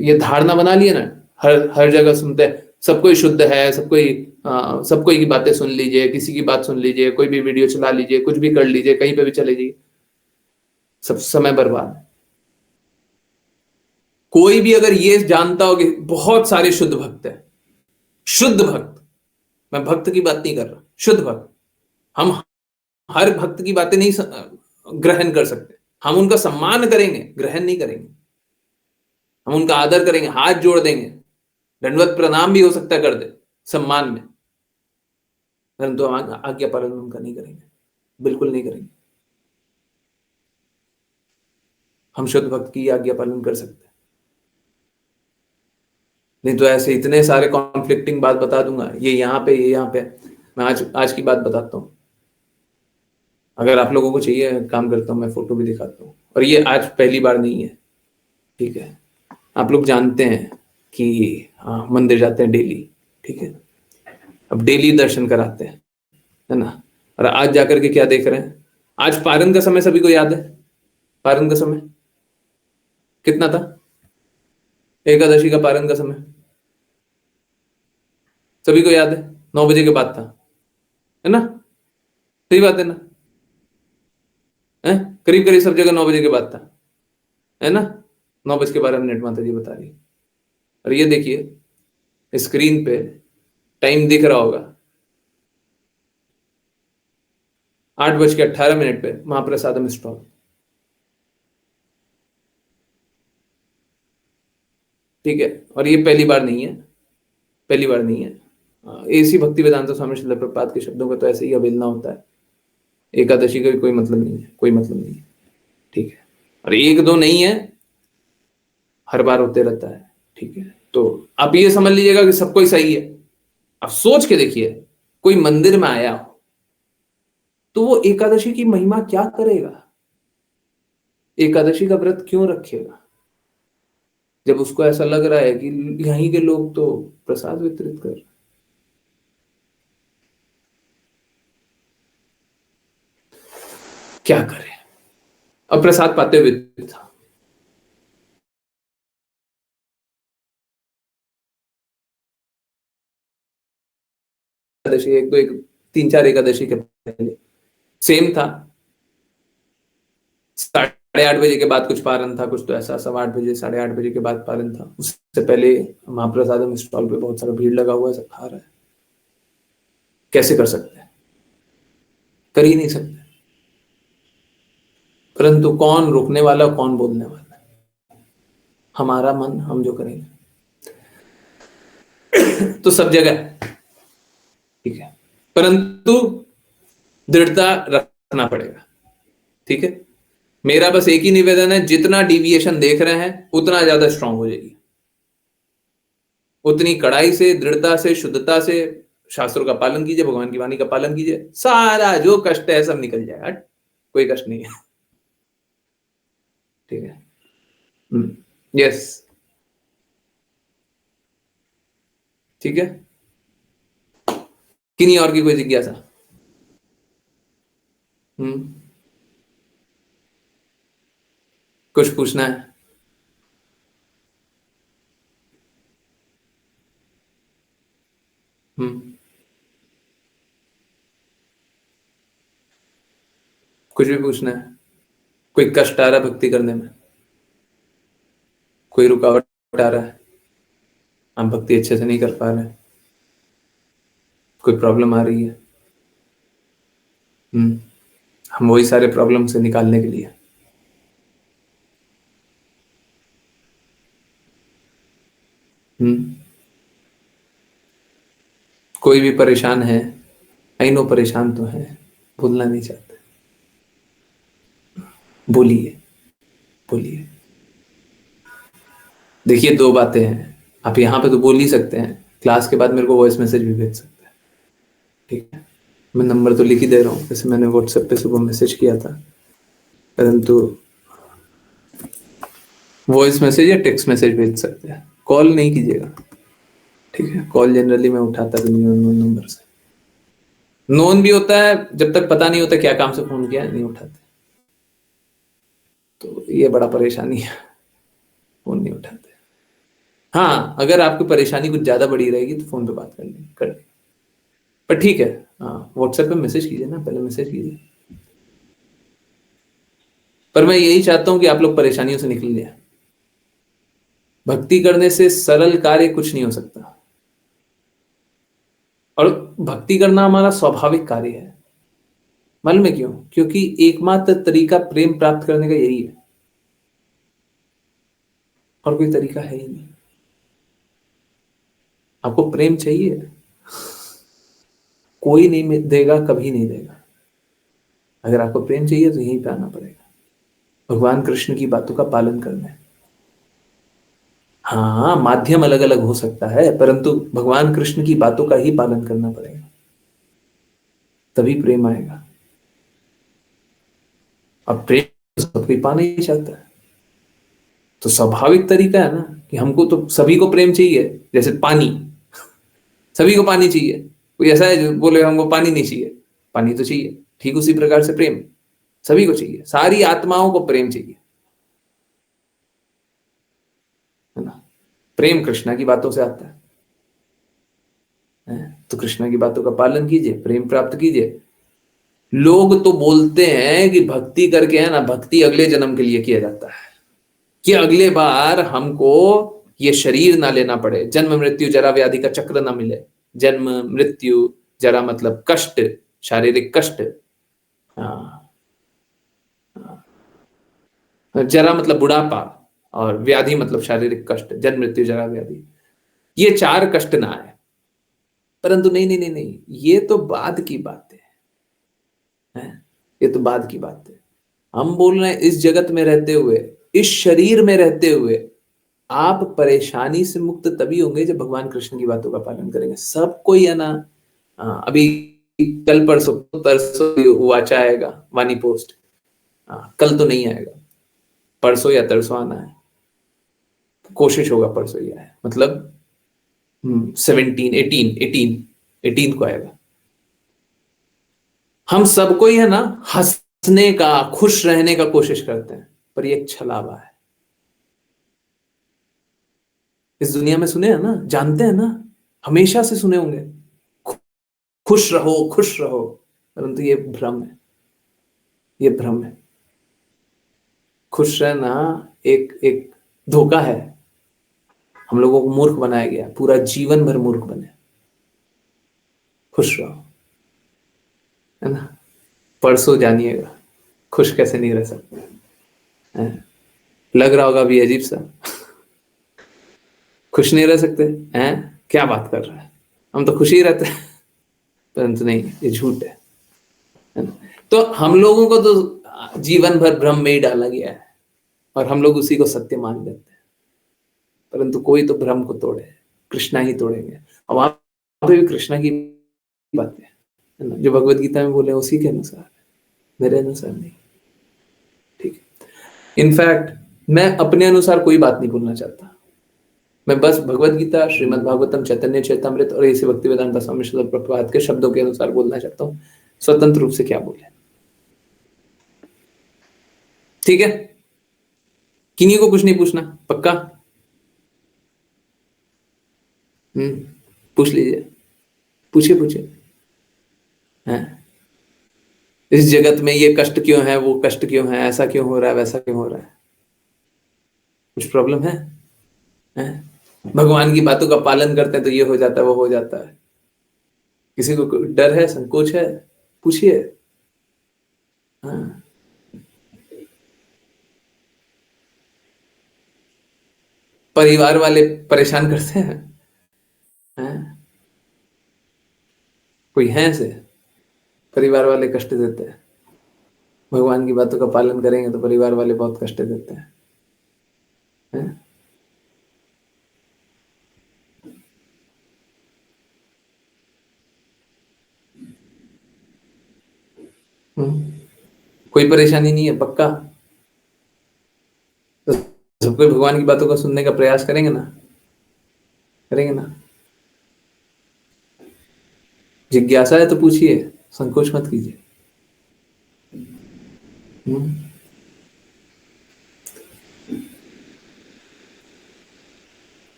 ये धारणा बना लिए ना, हर जगह सुनते हैं सब कोई शुद्ध है, सब कोई की बातें सुन लीजिए, किसी की बात सुन लीजिए, कोई भी वीडियो चला लीजिए, कुछ भी कर लीजिए, कहीं पे भी चले जाइए, सब समय बर्बाद है। कोई भी अगर ये जानता हो कि बहुत सारे शुद्ध भक्त है, शुद्ध भक्त, मैं भक्त की बात नहीं कर रहा, शुद्ध भक्त, हम हर भक्त की बातें नहीं ग्रहण कर सकते, हम उनका सम्मान करेंगे, ग्रहण नहीं करेंगे। हम उनका आदर करेंगे, हाथ जोड़ देंगे, दंडवत प्रणाम भी हो सकता है कर दे सम्मान में, परंतु हम आज्ञा पालन उनका नहीं करेंगे, बिल्कुल नहीं करेंगे। हम शुद्ध भक्त की आज्ञा पालन कर सकते हैं, नहीं तो ऐसे इतने सारे कॉन्फ्लिक्टिंग बात बता दूंगा, ये यहाँ पे। मैं आज की बात बताता हूँ, अगर आप लोगों को चाहिए काम करता हूँ, मैं फोटो भी दिखाता हूँ। और ये आज पहली बार नहीं है, ठीक है। आप लोग जानते हैं कि हाँ मंदिर जाते हैं डेली, ठीक है, अब डेली दर्शन कराते हैं, है ना। और आज जाकर के क्या देख रहे हैं, आज पारण का समय सभी को याद है, पारण का समय कितना था, एकादशी का पारण का समय सभी को याद है, 9 बजे के बाद था, है ना, सही बात है ना, है करीब करीब सब जगह 9 बजे के बाद था, है ना। 9:12 माता जी बता रही। और ये देखिए स्क्रीन पे टाइम दिख रहा होगा, 8:18 पे महाप्रसादम स्टॉल, ठीक है। और ये पहली बार नहीं है, पहली बार नहीं है। ऐसी भक्ति वेदांत स्वामी श्रील प्रभुपाद के शब्दों का तो ऐसे ही अवहेलना होता है। एकादशी का भी कोई मतलब नहीं है, कोई मतलब नहीं है, ठीक है। और एक दो नहीं है, हर बार होते रहता है, ठीक है। तो आप ये समझ लीजिएगा कि सब कोई सही है। आप सोच के देखिए, कोई मंदिर में आया हो तो वो एकादशी की महिमा क्या करेगा, एकादशी का व्रत क्यों रखेगा, जब उसको ऐसा लग रहा है कि यहीं के लोग तो प्रसाद वितरित कर रहे हैं। क्या करें, अब प्रसाद पाते हुए था, एकादशी एक 3-4 एकादशी के पहले सेम था, 8:30 बजे के बाद कुछ पारण था, कुछ तो ऐसा 8:15 8:30 के बाद पारण था। उससे पहले महाप्रसादम स्टॉल पे बहुत सारा भीड़ लगा हुआ है, सब खा रहा है। कैसे कर सकते हैं, कर ही नहीं सकते। परंतु कौन रोकने वाला, कौन बोलने वाला, हमारा मन, हम जो करेंगे। तो सब जगह ठीक है, परंतु दृढ़ता रखना पड़ेगा, ठीक है। मेरा बस एक ही निवेदन है, जितना डिविएशन देख रहे हैं उतना ज्यादा स्ट्रांग हो जाइए, उतनी कड़ाई से, दृढ़ता से, शुद्धता से शास्त्रों का पालन कीजिए, भगवान की वाणी का पालन कीजिए, सारा जो कष्ट है सब निकल जाएगा, कोई कष्ट नहीं है, ठीक है। यस, ठीक है। किन्हीं और की कोई जिज्ञासा? कुछ पूछना है? कुछ भी पूछना है? कोई कष्ट आ रहा है भक्ति करने में, कोई रुकावट आ रहा है, हम भक्ति अच्छे से नहीं कर पा रहे हैं, कोई प्रॉब्लम आ रही है, हम वही सारे प्रॉब्लम से निकालने के लिए। कोई भी परेशान है, आई नो परेशान तो है, भूलना नहीं चाहते, बोलिए बोलिए। देखिए, दो बातें हैं, आप यहाँ पे तो बोल ही सकते हैं, क्लास के बाद मेरे को वॉइस मैसेज भी भेज सकते हैं, ठीक है। मैं नंबर तो लिख ही दे रहा हूँ, जैसे मैंने व्हाट्सएप पे सुबह मैसेज किया था, परंतु वॉइस मैसेज या टेक्स्ट मैसेज भेज सकते हैं, कॉल नहीं कीजिएगा, ठीक है। कॉल जनरली मैं उठाता भी नहीं हूँ अननोन नंबर से। नोन भी होता है, जब तक पता नहीं होता क्या काम से फोन किया, नहीं उठाते, तो ये बड़ा परेशानी है, फोन नहीं उठाते। हाँ, अगर आपकी परेशानी कुछ ज्यादा बड़ी रहेगी तो फोन पे बात कर लेंगे, पर ठीक है। हाँ, व्हाट्सएप पे मैसेज कीजिए ना, पहले मैसेज कीजिए। पर मैं यही चाहता हूं कि आप लोग परेशानियों से निकल जाए। भक्ति करने से सरल कार्य कुछ नहीं हो सकता, और भक्ति करना हमारा स्वाभाविक कार्य है। मालूम है क्यों? क्योंकि एकमात्र तरीका प्रेम प्राप्त करने का यही है, और कोई तरीका है ही नहीं। आपको प्रेम चाहिए, कोई नहीं देगा, कभी नहीं देगा। अगर आपको प्रेम चाहिए तो यहीं पे आना पड़ेगा, भगवान कृष्ण की बातों का पालन करना है। हाँ, माध्यम अलग अलग हो सकता है, परंतु भगवान कृष्ण की बातों का ही पालन करना पड़ेगा, तभी प्रेम आएगा। अब प्रेम सब कोई पाना ही चाहता है, तो स्वाभाविक तरीका है ना कि हमको तो सभी को प्रेम चाहिए, जैसे पानी, सभी को पानी चाहिए। कोई ऐसा है जो बोले हमको पानी नहीं चाहिए? पानी तो चाहिए। ठीक उसी प्रकार से प्रेम सभी को चाहिए, सारी आत्माओं को प्रेम चाहिए, है ना। प्रेम कृष्णा की बातों से आता है, तो कृष्णा की बातों का पालन कीजिए, प्रेम प्राप्त कीजिए। लोग तो बोलते हैं कि भक्ति करके, है ना, भक्ति अगले जन्म के लिए किया जाता है, कि अगले बार हमको ये शरीर ना लेना पड़े, जन्म मृत्यु जरा व्याधि का चक्र ना मिले। जन्म मृत्यु जरा मतलब कष्ट, शारीरिक कष्ट, जरा मतलब बुढ़ापा, और व्याधि मतलब शारीरिक कष्ट, जन्म मृत्यु जरा व्याधि, ये चार कष्ट ना आए। परंतु नहीं नहीं नहीं नहीं, ये तो बाद की बात है, ये तो बाद की बात है। हम बोल रहे हैं इस जगत में रहते हुए, इस शरीर में रहते हुए आप परेशानी से मुक्त तभी होंगे जब भगवान कृष्ण की बातों का पालन करेंगे। सब कोई, है ना, अभी कल परसों वाचा आएगा, वानी पोस्ट, कल तो नहीं आएगा, परसों या तरसों आना है, कोशिश होगा परसों ही आए, मतलब 18 को आएगा। हम सबको ही, है ना, हंसने का, खुश रहने का कोशिश करते हैं, पर ये एक छलावा है। इस दुनिया में सुने हैं ना, जानते हैं ना, हमेशा से सुने होंगे, खुश रहो खुश रहो, परंतु ये भ्रम है, ये भ्रम है। खुश रहना एक एक धोखा है, हम लोगों को मूर्ख बनाया गया, पूरा जीवन भर मूर्ख बने। खुश रहो, है ना, परसों जानिएगा खुश कैसे नहीं रह सकते हैं। लग रहा होगा अभी अजीब सा, खुश नहीं रह सकते हैं, क्या बात कर रहा है, हम तो खुश ही रहते हैं, परंतु नहीं, ये झूठ है ना? तो हम लोगों को तो जीवन भर भ्रम में ही डाला गया है, और हम लोग उसी को सत्य मान लेते हैं, परंतु कोई तो भ्रम को तोड़े, कृष्णा ही तोड़ेंगे। और वहां पे भी कृष्णा की बातें है ना, जो भगवत गीता में बोले उसी के अनुसार, मेरे अनुसार नहीं, ठीक है। इनफैक्ट मैं अपने अनुसार कोई बात नहीं बोलना चाहता, मैं बस भगवत गीता, श्रीमद् भागवतम, चैतन्य चैतामृत और ऐसे भक्ति वेदांता स्वामी श्रील प्रभुपाद के शब्दों के अनुसार बोलना चाहता हूँ, स्वतंत्र रूप से क्या बोले, ठीक है। किन्हीं को कुछ नहीं पूछना, पक्का? पूछ लीजिए, पूछिए पूछिए। इस जगत में ये कष्ट क्यों है, वो कष्ट क्यों है, ऐसा क्यों हो रहा है, वैसा क्यों हो रहा है, कुछ प्रॉब्लम है? भगवान की बातों का पालन करते हैं तो ये हो जाता है, वो हो जाता है, किसी को कोई डर है, संकोच है, पूछिए। हाँ। परिवार वाले परेशान करते हैं, हैं? कोई है ऐसे परिवार वाले कष्ट देते हैं? भगवान की बातों का पालन करेंगे तो परिवार वाले बहुत कष्ट देते हैं, हैं? कोई परेशानी नहीं है पक्का? तो सब कोई भगवान की बातों को सुनने का प्रयास करेंगे ना? करेंगे ना? जिज्ञासा है तो पूछिए, संकोच मत कीजिए।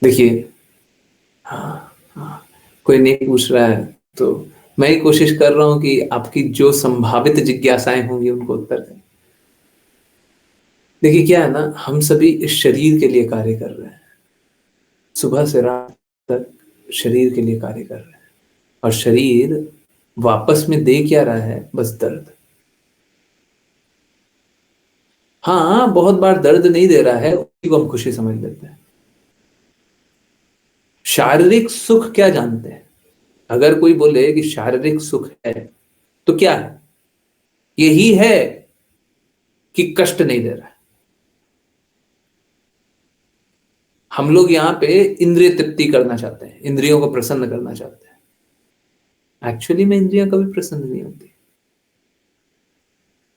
देखिए, हाँ हाँ, कोई नहीं पूछ रहा है तो मैं ही कोशिश कर रहा हूं कि आपकी जो संभावित जिज्ञासाएं होंगी उनको उत्तर दें। देखिए क्या है ना, हम सभी इस शरीर के लिए कार्य कर रहे हैं, सुबह से रात तक शरीर के लिए कार्य कर रहे हैं, और शरीर वापस में दे क्या रहा है? बस दर्द। हाँ, बहुत बार दर्द नहीं दे रहा है, उसी को हम खुशी समझ लेते हैं। शारीरिक सुख क्या जानते हैं? अगर कोई बोले कि शारीरिक सुख है तो क्या है? यही है कि कष्ट नहीं दे रहा है। हम लोग यहां पे इंद्रिय तृप्ति करना चाहते हैं, इंद्रियों को प्रसन्न करना चाहते हैं। एक्चुअली में इंद्रियां कभी प्रसन्न नहीं होती।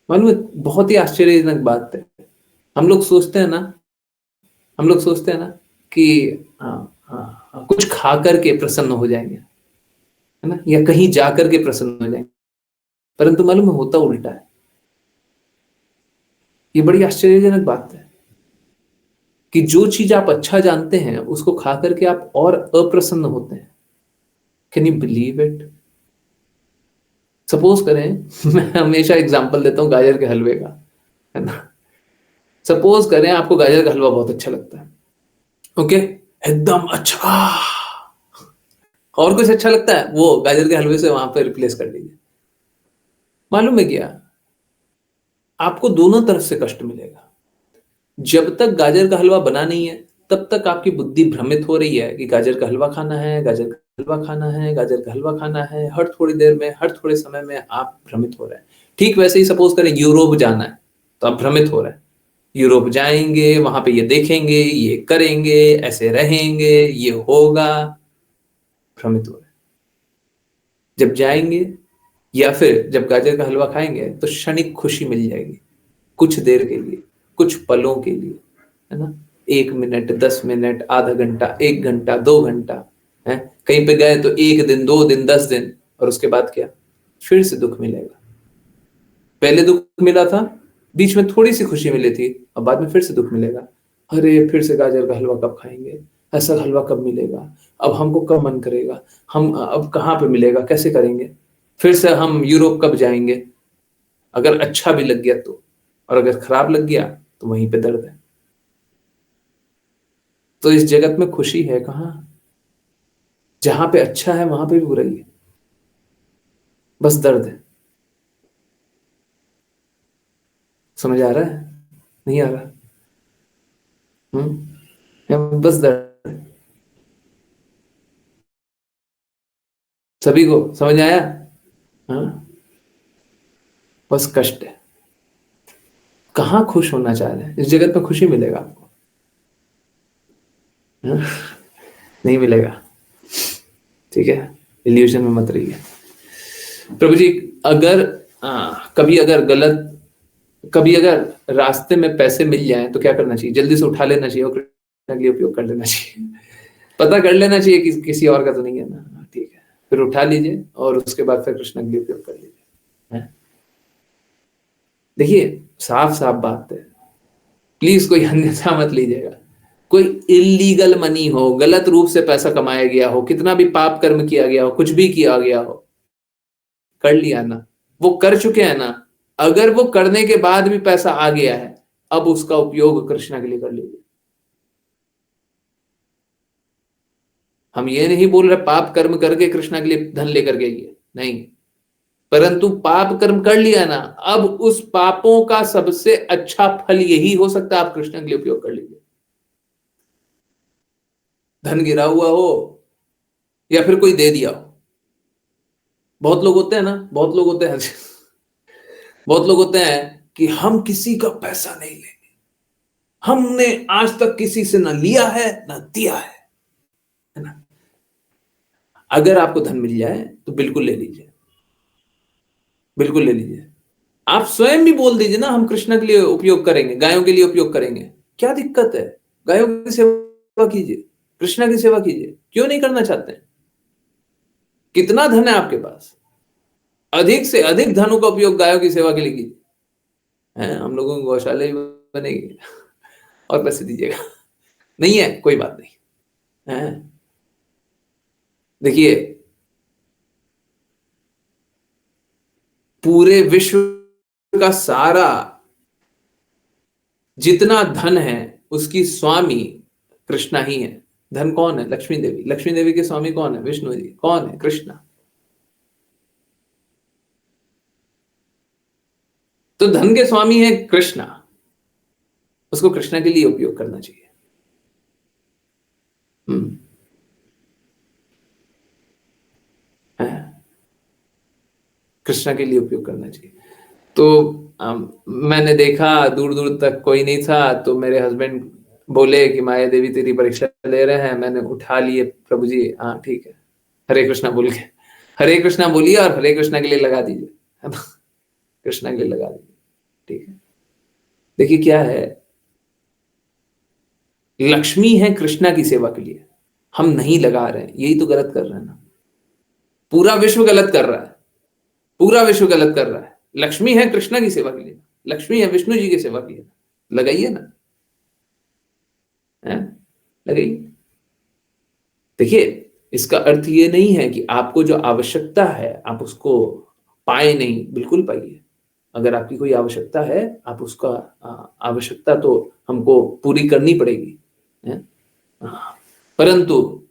मालूम है, बहुत ही आश्चर्यजनक बात है। हम लोग सोचते हैं ना कि कुछ खा करके प्रसन्न हो जाएंगे, है ना, या कहीं जाकर के प्रसन्न हो जाएंगे, परंतु मालूम है होता उल्टा है। ये बड़ी आश्चर्यजनक बात है कि जो चीज आप अच्छा जानते हैं उसको खा करके आप और अप्रसन्न होते हैं। Can you believe it? Suppose करें, मैं हमेशा एग्जांपल देता हूं गाजर के हलवे का, है ना। सपोज करें आपको गाजर का हलवा बहुत अच्छा लगता है, ओके, एकदम अच्छा, और कुछ अच्छा लगता है, वो गाजर के हलवे से वहां पर रिप्लेस कर लीजिए। मालूम है क्या, आपको दोनों तरफ से कष्ट मिलेगा। जब तक गाजर का हलवा बना नहीं है तब तक आपकी बुद्धि भ्रमित हो रही है कि गाजर का हलवा खाना है, गाजर का हलवा खाना है, गाजर का हलवा खाना है। हर थोड़ी देर में, हर थोड़े समय में आप भ्रमित हो रहे हैं। ठीक वैसे ही सपोज करें यूरोप जाना है तो आप भ्रमित हो रहे हैं। यूरोप जाएंगे, वहां पे ये देखेंगे, ये करेंगे, ऐसे रहेंगे, ये होगा, भ्रमित हो रहे हैं। जब जाएंगे या फिर जब गाजर का हलवा खाएंगे तो क्षणिक खुशी मिल जाएगी, कुछ देर के लिए, कुछ पलों के लिए, है ना। 1 मिनट, 10 मिनट, आधा घंटा, 1 घंटा, 2 घंटा, है। कहीं पे गए तो 1 दिन, 2 दिन, 10 दिन, और उसके बाद क्या? फिर से दुख मिलेगा। पहले दुख मिला था, बीच में थोड़ी सी खुशी मिली थी, और बाद में फिर से दुख मिलेगा। अरे फिर से गाजर का हलवा कब खाएंगे, ऐसा हलवा कब मिलेगा, अब हमको कब मन करेगा, हम अब कहाँ पे मिलेगा, कैसे करेंगे, फिर से हम यूरोप कब जाएंगे। अगर अच्छा भी लग गया तो, और अगर खराब लग गया तो वहीं पे दर्द है। तो इस जगत में खुशी है कहाँ? जहां पे अच्छा है वहां पे भी बुराई है, बस दर्द है। समझ आ रहा है? नहीं आ रहा? बस दर्द है। सभी को समझ आया? हाँ, बस कष्ट है। कहाँ खुश होना चाह रहे हैं? इस जगत में खुशी मिलेगा आपको? हाँ? नहीं मिलेगा, ठीक है। इल्यूजन में मत रहिए। प्रभु जी, अगर कभी अगर रास्ते में पैसे मिल जाए तो क्या करना चाहिए? जल्दी से उठा लेना चाहिए और कृष्ण के लिए उपयोग कर लेना चाहिए। पता कर लेना चाहिए कि किसी और का तो नहीं है ना, ठीक है, फिर उठा लीजिए और उसके बाद फिर कृष्ण के लिए उपयोग कर लीजिए। देखिए, साफ साफ बात है, प्लीज कोई अन्यथा मत लीजिएगा। कोई इलीगल मनी हो, गलत रूप से पैसा कमाया गया हो, कितना भी पाप कर्म किया गया हो, कुछ भी किया गया हो, कर लिया ना, वो कर चुके हैं ना। अगर वो करने के बाद भी पैसा आ गया है, अब उसका उपयोग कृष्णा के लिए कर लीजिए। हम ये नहीं बोल रहे पाप कर्म करके कृष्णा के लिए धन लेकर के आइए, नहीं, परंतु पाप कर्म कर लिया ना, अब उस पापों का सबसे अच्छा फल यही हो सकता है, आप कृष्ण के लिए उपयोग कर लीजिए। धन गिरा हुआ हो या फिर कोई दे दिया हो, बहुत लोग होते हैं ना, बहुत लोग होते हैं बहुत लोग होते हैं कि हम किसी का पैसा नहीं लेंगे, हमने आज तक किसी से ना लिया है ना दिया है ना। अगर आपको धन मिल जाए तो बिल्कुल ले लीजिए, बिल्कुल ले लीजिए। आप स्वयं भी बोल दीजिए ना, हम कृष्ण के लिए उपयोग करेंगे, गायों के लिए उपयोग करेंगे, क्या दिक्कत है? गायों की सेवा कीजिए, कृष्ण की सेवा कीजिए, क्यों नहीं करना चाहते हैं? कितना धन है आपके पास, अधिक से अधिक धनों का उपयोग गायों की सेवा के लिए कीजिए। हम लोगों को गौशाला ही बनेगी और पैसे दीजिएगा, नहीं है कोई बात नहीं है। देखिए, पूरे विश्व का सारा जितना धन है उसकी स्वामी कृष्णा ही है। धन कौन है? लक्ष्मी देवी। लक्ष्मी देवी के स्वामी कौन है? विष्णु जी। कौन है? कृष्णा। तो धन के स्वामी है कृष्णा, उसको कृष्णा के लिए उपयोग करना चाहिए। कृष्णा के लिए उपयोग करना चाहिए। तो मैंने देखा दूर दूर तक कोई नहीं था, तो मेरे हस्बैंड बोले कि माया देवी तेरी परीक्षा ले रहे हैं। मैंने उठा लिए, प्रभु जी हाँ ठीक है, हरे कृष्णा बोल के हरे कृष्णा बोलिए और हरे कृष्णा के लिए लगा दीजिए, है ना, कृष्णा के लिए लगा दीजिए, ठीक है। देखिए क्या है, लक्ष्मी है कृष्णा की सेवा के लिए, हम नहीं लगा रहे हैं, यही तो गलत कर रहे हैं ना। पूरा विश्व गलत कर रहा है, पूरा विश्व गलत कर रहा है। लक्ष्मी है कृष्णा की सेवा के लिए, लक्ष्मी है विष्णु जी की सेवा के लिए, लगाइए ना, लगाइए। देखिए, इसका अर्थ ये नहीं है कि आपको जो आवश्यकता है आप उसको पाए नहीं, बिल्कुल पाइए। अगर आपकी कोई आवश्यकता है, आप उसका आवश्यकता तो हमको पूरी करनी पड़ेगी, परंतु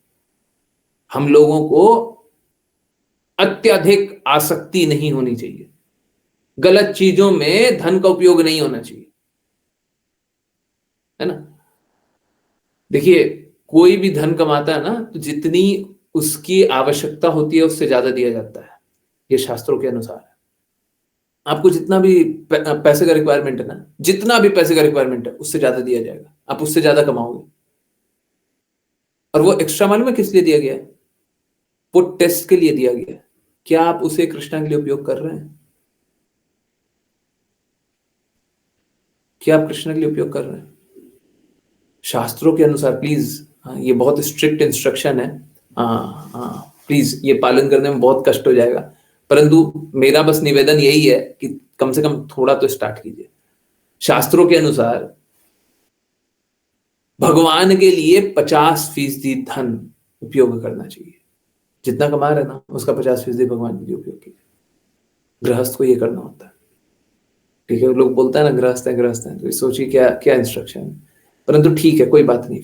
हम लोगों को अत्यधिक आसक्ति नहीं होनी चाहिए, गलत चीजों में धन का उपयोग नहीं होना चाहिए, है ना। देखिए, कोई भी धन कमाता है ना, तो जितनी उसकी आवश्यकता होती है उससे ज्यादा दिया जाता है, ये शास्त्रों के अनुसार है। आपको जितना भी पैसे का रिक्वायरमेंट है ना, जितना भी पैसे का रिक्वायरमेंट है उससे ज्यादा दिया जाएगा, आप उससे ज्यादा कमाओगे। और वो एक्स्ट्रा मालूम है किस लिए दिया गया है? वो टेस्ट के लिए दिया गया है। क्या आप उसे कृष्णा के लिए उपयोग कर रहे हैं? क्या आप कृष्णा के लिए उपयोग कर रहे हैं? शास्त्रों के अनुसार प्लीज, ये बहुत स्ट्रिक्ट इंस्ट्रक्शन है, प्लीज ये पालन करने में बहुत कष्ट हो जाएगा, परंतु मेरा बस निवेदन यही है कि कम से कम थोड़ा तो स्टार्ट कीजिए। शास्त्रों के अनुसार भगवान के लिए 50% धन उपयोग करना चाहिए। जितना कमा रहे ना उसका 50% भगवान के लिए उपयोग कीजिए। गृहस्थ को ये करना होता है, ठीक है। लोग बोलता है ना गृहस्थ है, तो सोचिए क्या क्या इंस्ट्रक्शन है। परंतु ठीक है, कोई बात नहीं,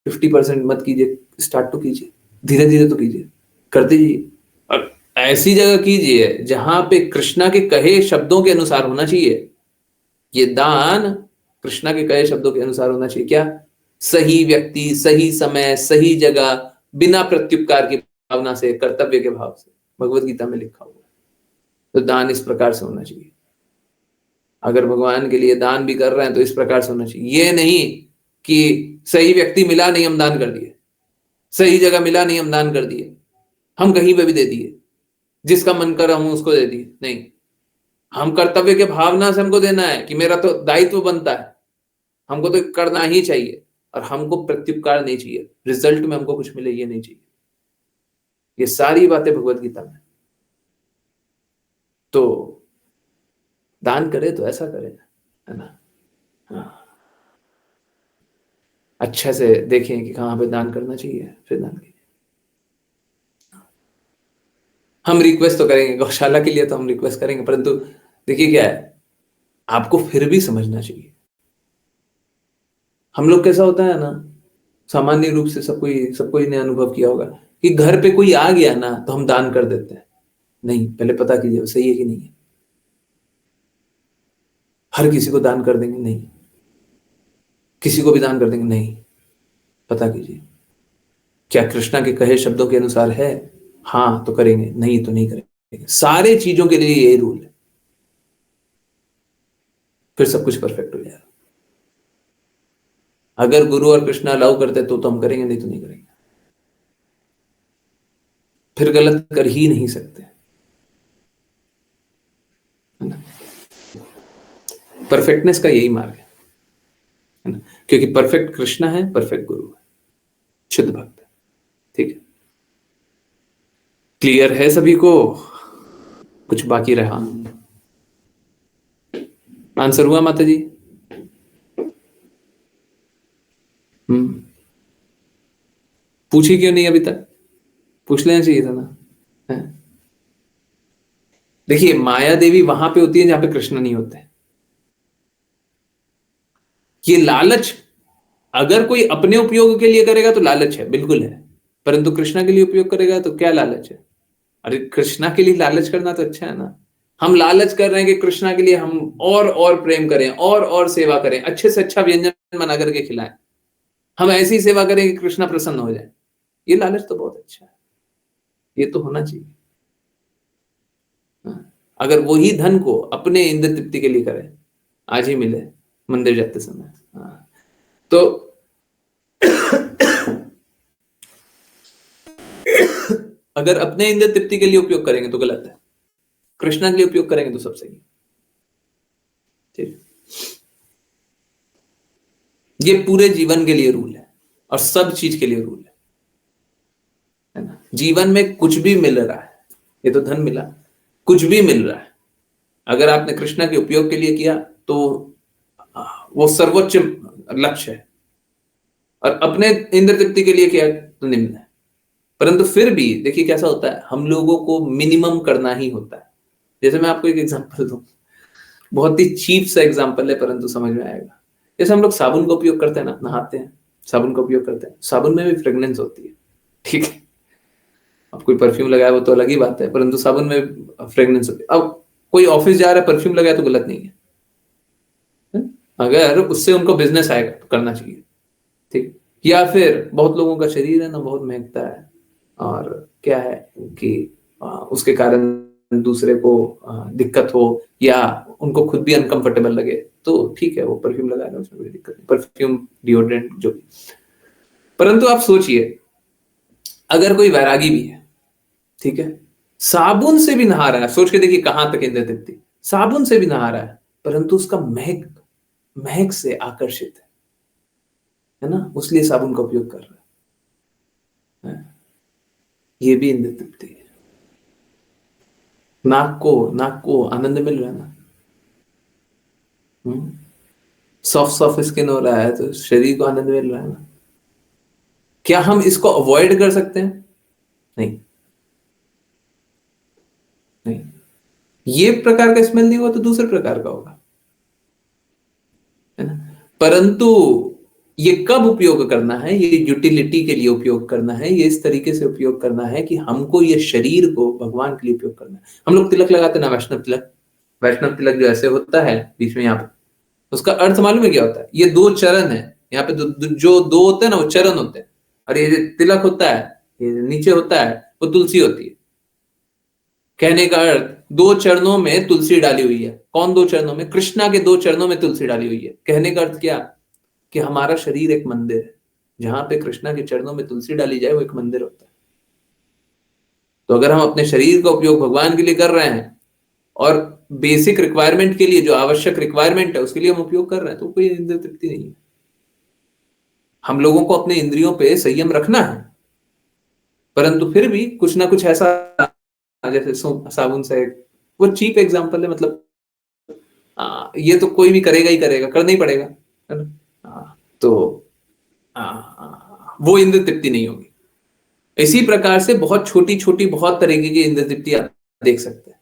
50% मत कीजिए, स्टार्ट तो कीजिए, धीरे धीरे तो कीजिए, करते जाइए। और ऐसी जगह कीजिए जहां पे कृष्णा के कहे शब्दों के अनुसार होना चाहिए। ये दान कृष्णा के कहे शब्दों के अनुसार होना चाहिए। क्या? सही व्यक्ति, सही समय, सही जगह, बिना प्रत्युपकार की भावना से, कर्तव्य के भाव से, भगवत गीता में लिखा हुआ है। तो दान इस प्रकार से होना चाहिए। अगर भगवान के लिए दान भी कर रहे हैं तो इस प्रकार से होना चाहिए। ये नहीं कि सही व्यक्ति मिला नहीं हम दान कर दिए, सही जगह मिला नहीं हम दान कर दिए, हम कहीं पे भी दे दिए, जिसका मन कर हम उसको दे दिए। नहीं, हम कर्तव्य के भावना से हमको देना है कि मेरा तो दायित्व बनता है, हमको तो करना ही चाहिए, और हमको प्रत्युपकार नहीं चाहिए, रिजल्ट में हमको कुछ मिले ये नहीं चाहिए। ये सारी बातें भगवत गीता में। तो दान करे तो ऐसा करे, है ना। हाँ, अच्छे से देखें कि कहां पे दान करना चाहिए, फिर दान कीजिए। हम रिक्वेस्ट तो करेंगे गौशाला के लिए, तो हम रिक्वेस्ट करेंगे, परंतु देखिए क्या है, आपको फिर भी समझना चाहिए। हम लोग कैसा होता है ना सामान्य रूप से सबको ने अनुभव किया होगा कि घर पे कोई आ गया ना तो हम दान कर देते हैं। नहीं, पहले पता कीजिए वो सही है कि नहीं है। हर किसी को दान कर देंगे? नहीं। किसी को भी दान कर देंगे? नहीं। पता कीजिए क्या कृष्णा के कहे शब्दों के अनुसार है? हाँ तो करेंगे, नहीं तो नहीं करेंगे। सारे चीजों के लिए यही रूल है, फिर सब कुछ परफेक्ट हो जाएगा। अगर गुरु और कृष्णा अलाउ करते तो हम करेंगे, नहीं तो नहीं करेंगे। फिर गलत कर ही नहीं सकते, है ना। परफेक्टनेस का यही मार्ग है ना, क्योंकि परफेक्ट कृष्णा है, परफेक्ट गुरु है, शुद्ध भक्त है। ठीक है, क्लियर है सभी को? कुछ बाकी रहा? आंसर हुआ माता जी? पूछी क्यों नहीं अभी तक? पूछ लेना चाहिए था ना, है? देखिए, माया देवी वहां पे होती है जहां पे कृष्ण नहीं होते। ये लालच अगर कोई अपने उपयोग के लिए करेगा तो लालच है, बिल्कुल है, परंतु कृष्णा के लिए उपयोग करेगा तो क्या लालच है? अरे कृष्णा के लिए लालच करना तो अच्छा है ना। हम लालच कर रहे हैं कि कृष्णा के लिए हम और प्रेम करें, और सेवा करें, अच्छे से अच्छा व्यंजन बना करके खिलाएं, हम ऐसी सेवा करें कि कृष्णा प्रसन्न हो जाए। ये लालच तो बहुत अच्छा है, ये तो होना चाहिए। हाँ। अगर वही धन को अपने इंद्र तृप्ति के लिए करें, आज ही मिले मंदिर जाते समय, हाँ, तो अगर अपने इंद्र तृप्ति के लिए उपयोग करेंगे तो गलत है, कृष्णा के लिए उपयोग करेंगे तो सब सही है। ठीक, ये पूरे जीवन के लिए रूल है और सब चीज के लिए रूल है ना। जीवन में कुछ भी मिल रहा है, ये तो धन मिला, कुछ भी मिल रहा है, अगर आपने कृष्णा के उपयोग के लिए किया तो वो सर्वोच्च लक्ष्य है, और अपने इंद्र तृप्ति के लिए किया तो निम्न है। परंतु फिर भी देखिए कैसा होता है, हम लोगों को मिनिमम करना ही होता है। जैसे मैं आपको एक एग्जांपल दूं, बहुत ही चीप सा एग्जांपल है परंतु समझ में आएगा। जैसे हम लोग साबुन का उपयोग करते हैं ना, नहाते हैं, साबुन का उपयोग करते हैं, साबुन में भी फ्रेग्रेंस होती है, ठीक है। अब कोई परफ्यूम लगाया वो तो अलग ही बात है, परंतु साबुन में फ्रेग्रेंस होती है। अब कोई ऑफिस जा रहा है, परफ्यूम लगाया तो गलत नहीं है, अगर उससे उनको बिजनेस आएगा तो करना चाहिए, ठीक। या फिर बहुत लोगों का शरीर है ना बहुत महकता है, और क्या है कि उसके कारण दूसरे को दिक्कत हो या उनको खुद भी अनकंफर्टेबल लगे, तो ठीक है वो परफ्यूम लगा रहे, उसमें कोई दिक्कत नहीं, परफ्यूम, डिओड्रेंट, जो भी। परंतु आप सोचिए, अगर कोई वैरागी भी है, ठीक है, साबुन से भी नहा रहा है, सोच के देखिए कहां तक इंद्र तृप्ति, साबुन से भी नहा रहा है, परंतु उसका महक महक से आकर्षित है ना, उसलिए साबुन का उपयोग कर रहा है। ये भी इंद्र तृप्ति है। नाक को आनंद मिल रहा है ना, सॉफ्ट सॉफ्ट स्किन हो रहा है तो शरीर को आनंद मिल रहा है ना। क्या हम इसको अवॉइड कर सकते हैं? नहीं, नहीं। ये प्रकार का स्मेल नहीं होगा तो दूसरे प्रकार का होगा, है ना। परंतु ये कब उपयोग करना है, ये यूटिलिटी के लिए उपयोग करना है, ये इस तरीके से उपयोग करना है कि हमको ये शरीर को भगवान के लिए उपयोग करना है। हम लोग तिलक लगाते ना, वैष्णव तिलक, वैष्णव तिलक जो ऐसे होता है बीच में यहाँ पे, उसका अर्थ मालूम है क्या होता है? ये दो चरण है यहाँ पे, जो दो होते हैं ना वो चरण होते हैं, और ये जो तिलक होता है, ये नीचे होता है, वो तुलसी होती है। कहने का अर्थ, दो चरणों में तुलसी डाली हुई है। कौन दो चरणों में? कृष्णा के दो चरणों में तुलसी डाली हुई है। कहने का अर्थ क्या कि हमारा शरीर एक मंदिर है, जहां पे कृष्णा के चरणों में तुलसी डाली जाए वो एक मंदिर होता है। तो अगर हम अपने शरीर का उपयोग भगवान के लिए कर रहे हैं और बेसिक रिक्वायरमेंट के लिए, जो आवश्यक रिक्वायरमेंट है उसके लिए हम उपयोग कर रहे हैं, तो कोई इंद्रिय तृप्ति नहीं है। हम लोगों को अपने इंद्रियों पे संयम रखना है, परंतु फिर भी कुछ ना कुछ ऐसा, जैसे साबुन से, वो चीप एग्जांपल है, मतलब ये तो कोई भी करेगा ही करेगा, करना ही पड़ेगा, है ना। तो वो इंद्र तृप्ति नहीं होगी। इसी प्रकार से बहुत छोटी छोटी बहुत तरीके की इंद्र तृप्ति आप देख सकते हैं,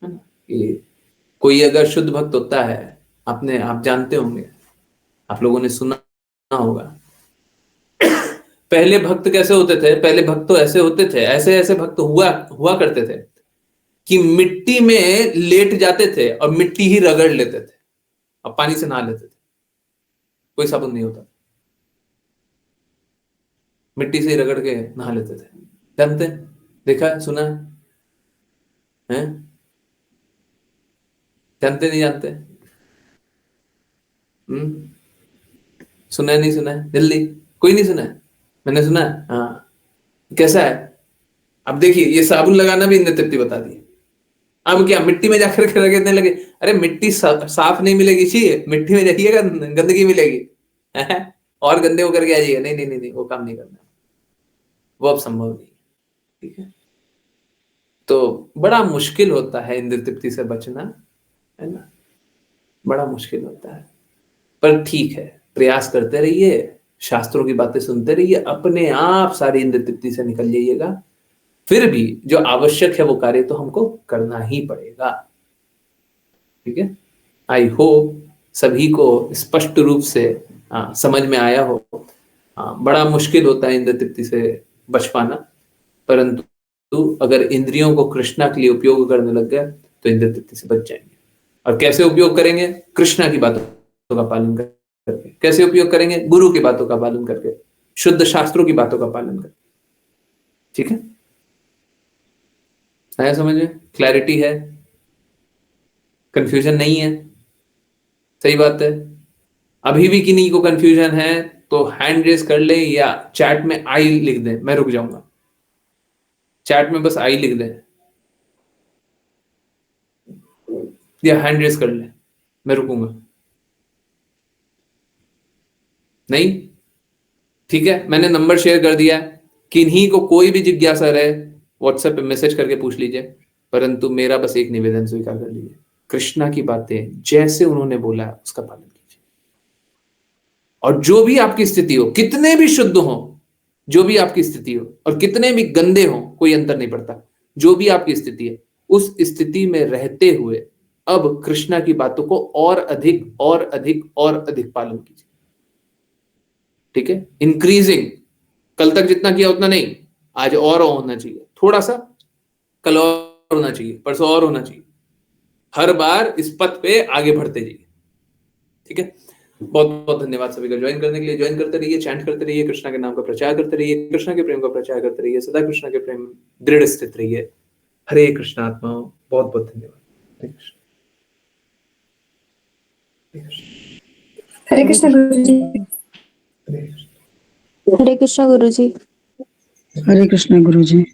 है ना। ये कोई अगर शुद्ध भक्त होता है, आप जानते होंगे, आप लोगों ने सुना होगा पहले भक्त कैसे होते थे? पहले भक्त तो ऐसे होते थे, ऐसे ऐसे भक्त हुआ करते थे कि मिट्टी में लेट जाते थे और मिट्टी ही रगड़ लेते थे और पानी से नहा लेते थे, कोई साबुन नहीं होता, मिट्टी से ही रगड़ के नहा लेते थे। जानते हैं? देखा है, सुना है? जानते नहीं जानते? सुना है नहीं सुना है? जल्दी, कोई नहीं सुना है? मैंने सुना है। हाँ, कैसा है? अब देखिए, ये साबुन लगाना भी इंद्र तृप्ति बता दी। अब क्या मिट्टी में जाकर के रगड़ने लगे? अरे मिट्टी साफ नहीं मिलेगी, चाहिए मिट्टी में जाइएगा गंदगी मिलेगी और गंदे होकर के आ जाइएगा। नहीं नहीं नहीं नहीं, वो काम नहीं करना, वो अब संभव नहीं। ठीक है, तो बड़ा मुश्किल होता है इंद्र तृप्ति से बचना, है ना, बड़ा मुश्किल होता है। पर ठीक है, प्रयास करते रहिए, शास्त्रों की बातें सुनते रहिए, अपने आप सारी इंद्र तृप्ति से निकल जाइएगा। फिर भी जो आवश्यक है वो कार्य तो हमको करना ही पड़ेगा। ठीक है, आई होप सभी को स्पष्ट रूप से समझ में आया हो। बड़ा मुश्किल होता है इंद्र तृप्ति से बच पाना, परंतु अगर इंद्रियों को कृष्णा के लिए उपयोग करने लग गए तो इंद्र तृप्ति से बच जाएंगे। और कैसे उपयोग करेंगे? कृष्णा की बातों का पालन करके। कैसे उपयोग करेंगे? गुरु की बातों का पालन करके, शुद्ध शास्त्रों की बातों का पालन करके। ठीक है, आया समझ में? क्लैरिटी है? कंफ्यूजन नहीं है? सही बात है। अभी भी किन्हीं को कंफ्यूजन है तो हैंड रेज कर ले या चैट में आई लिख दें, मैं रुक जाऊंगा। चैट में बस आई लिख दें या हैंड रेज कर ले, मैं रुकूंगा। नहीं? ठीक है, मैंने नंबर शेयर कर दिया। किन्हीं को कोई भी जिज्ञासा रहे व्हाट्सएप पे मैसेज करके पूछ लीजिए, परंतु मेरा बस एक निवेदन स्वीकार कर लीजिए, कृष्णा की बातें जैसे उन्होंने बोला है उसका पालन कीजिए। और जो भी आपकी स्थिति हो, कितने भी शुद्ध हो, जो भी आपकी स्थिति हो और कितने भी गंदे हो, कोई अंतर नहीं पड़ता। जो भी आपकी स्थिति है, उस स्थिति में रहते हुए अब कृष्णा की बातों को और अधिक और अधिक और अधिक पालन कीजिए। ठीक है, इंक्रीजिंग, कल तक जितना किया उतना नहीं, आज और होना चाहिए, थोड़ा सा, कल और होना चाहिए, परसों और होना चाहिए। हर बार इस पथ पे आगे बढ़ते जाइए। ठीक है, बहुत बहुत धन्यवाद सभी का ज्वाइन करने के लिए। ज्वाइन करते रहिए, चैंट करते रहिए, कृष्णा के नाम का प्रचार करते रहिए, कृष्णा के प्रेम का प्रचार करते रहिए, सदा कृष्णा के प्रेम दृढ़ स्थित रहिए। हरे कृष्ण आत्माओं, बहुत बहुत धन्यवाद। हरे कृष्ण गुरु जी। हरे कृष्ण गुरु जी। हरे कृष्णा गुरु जी।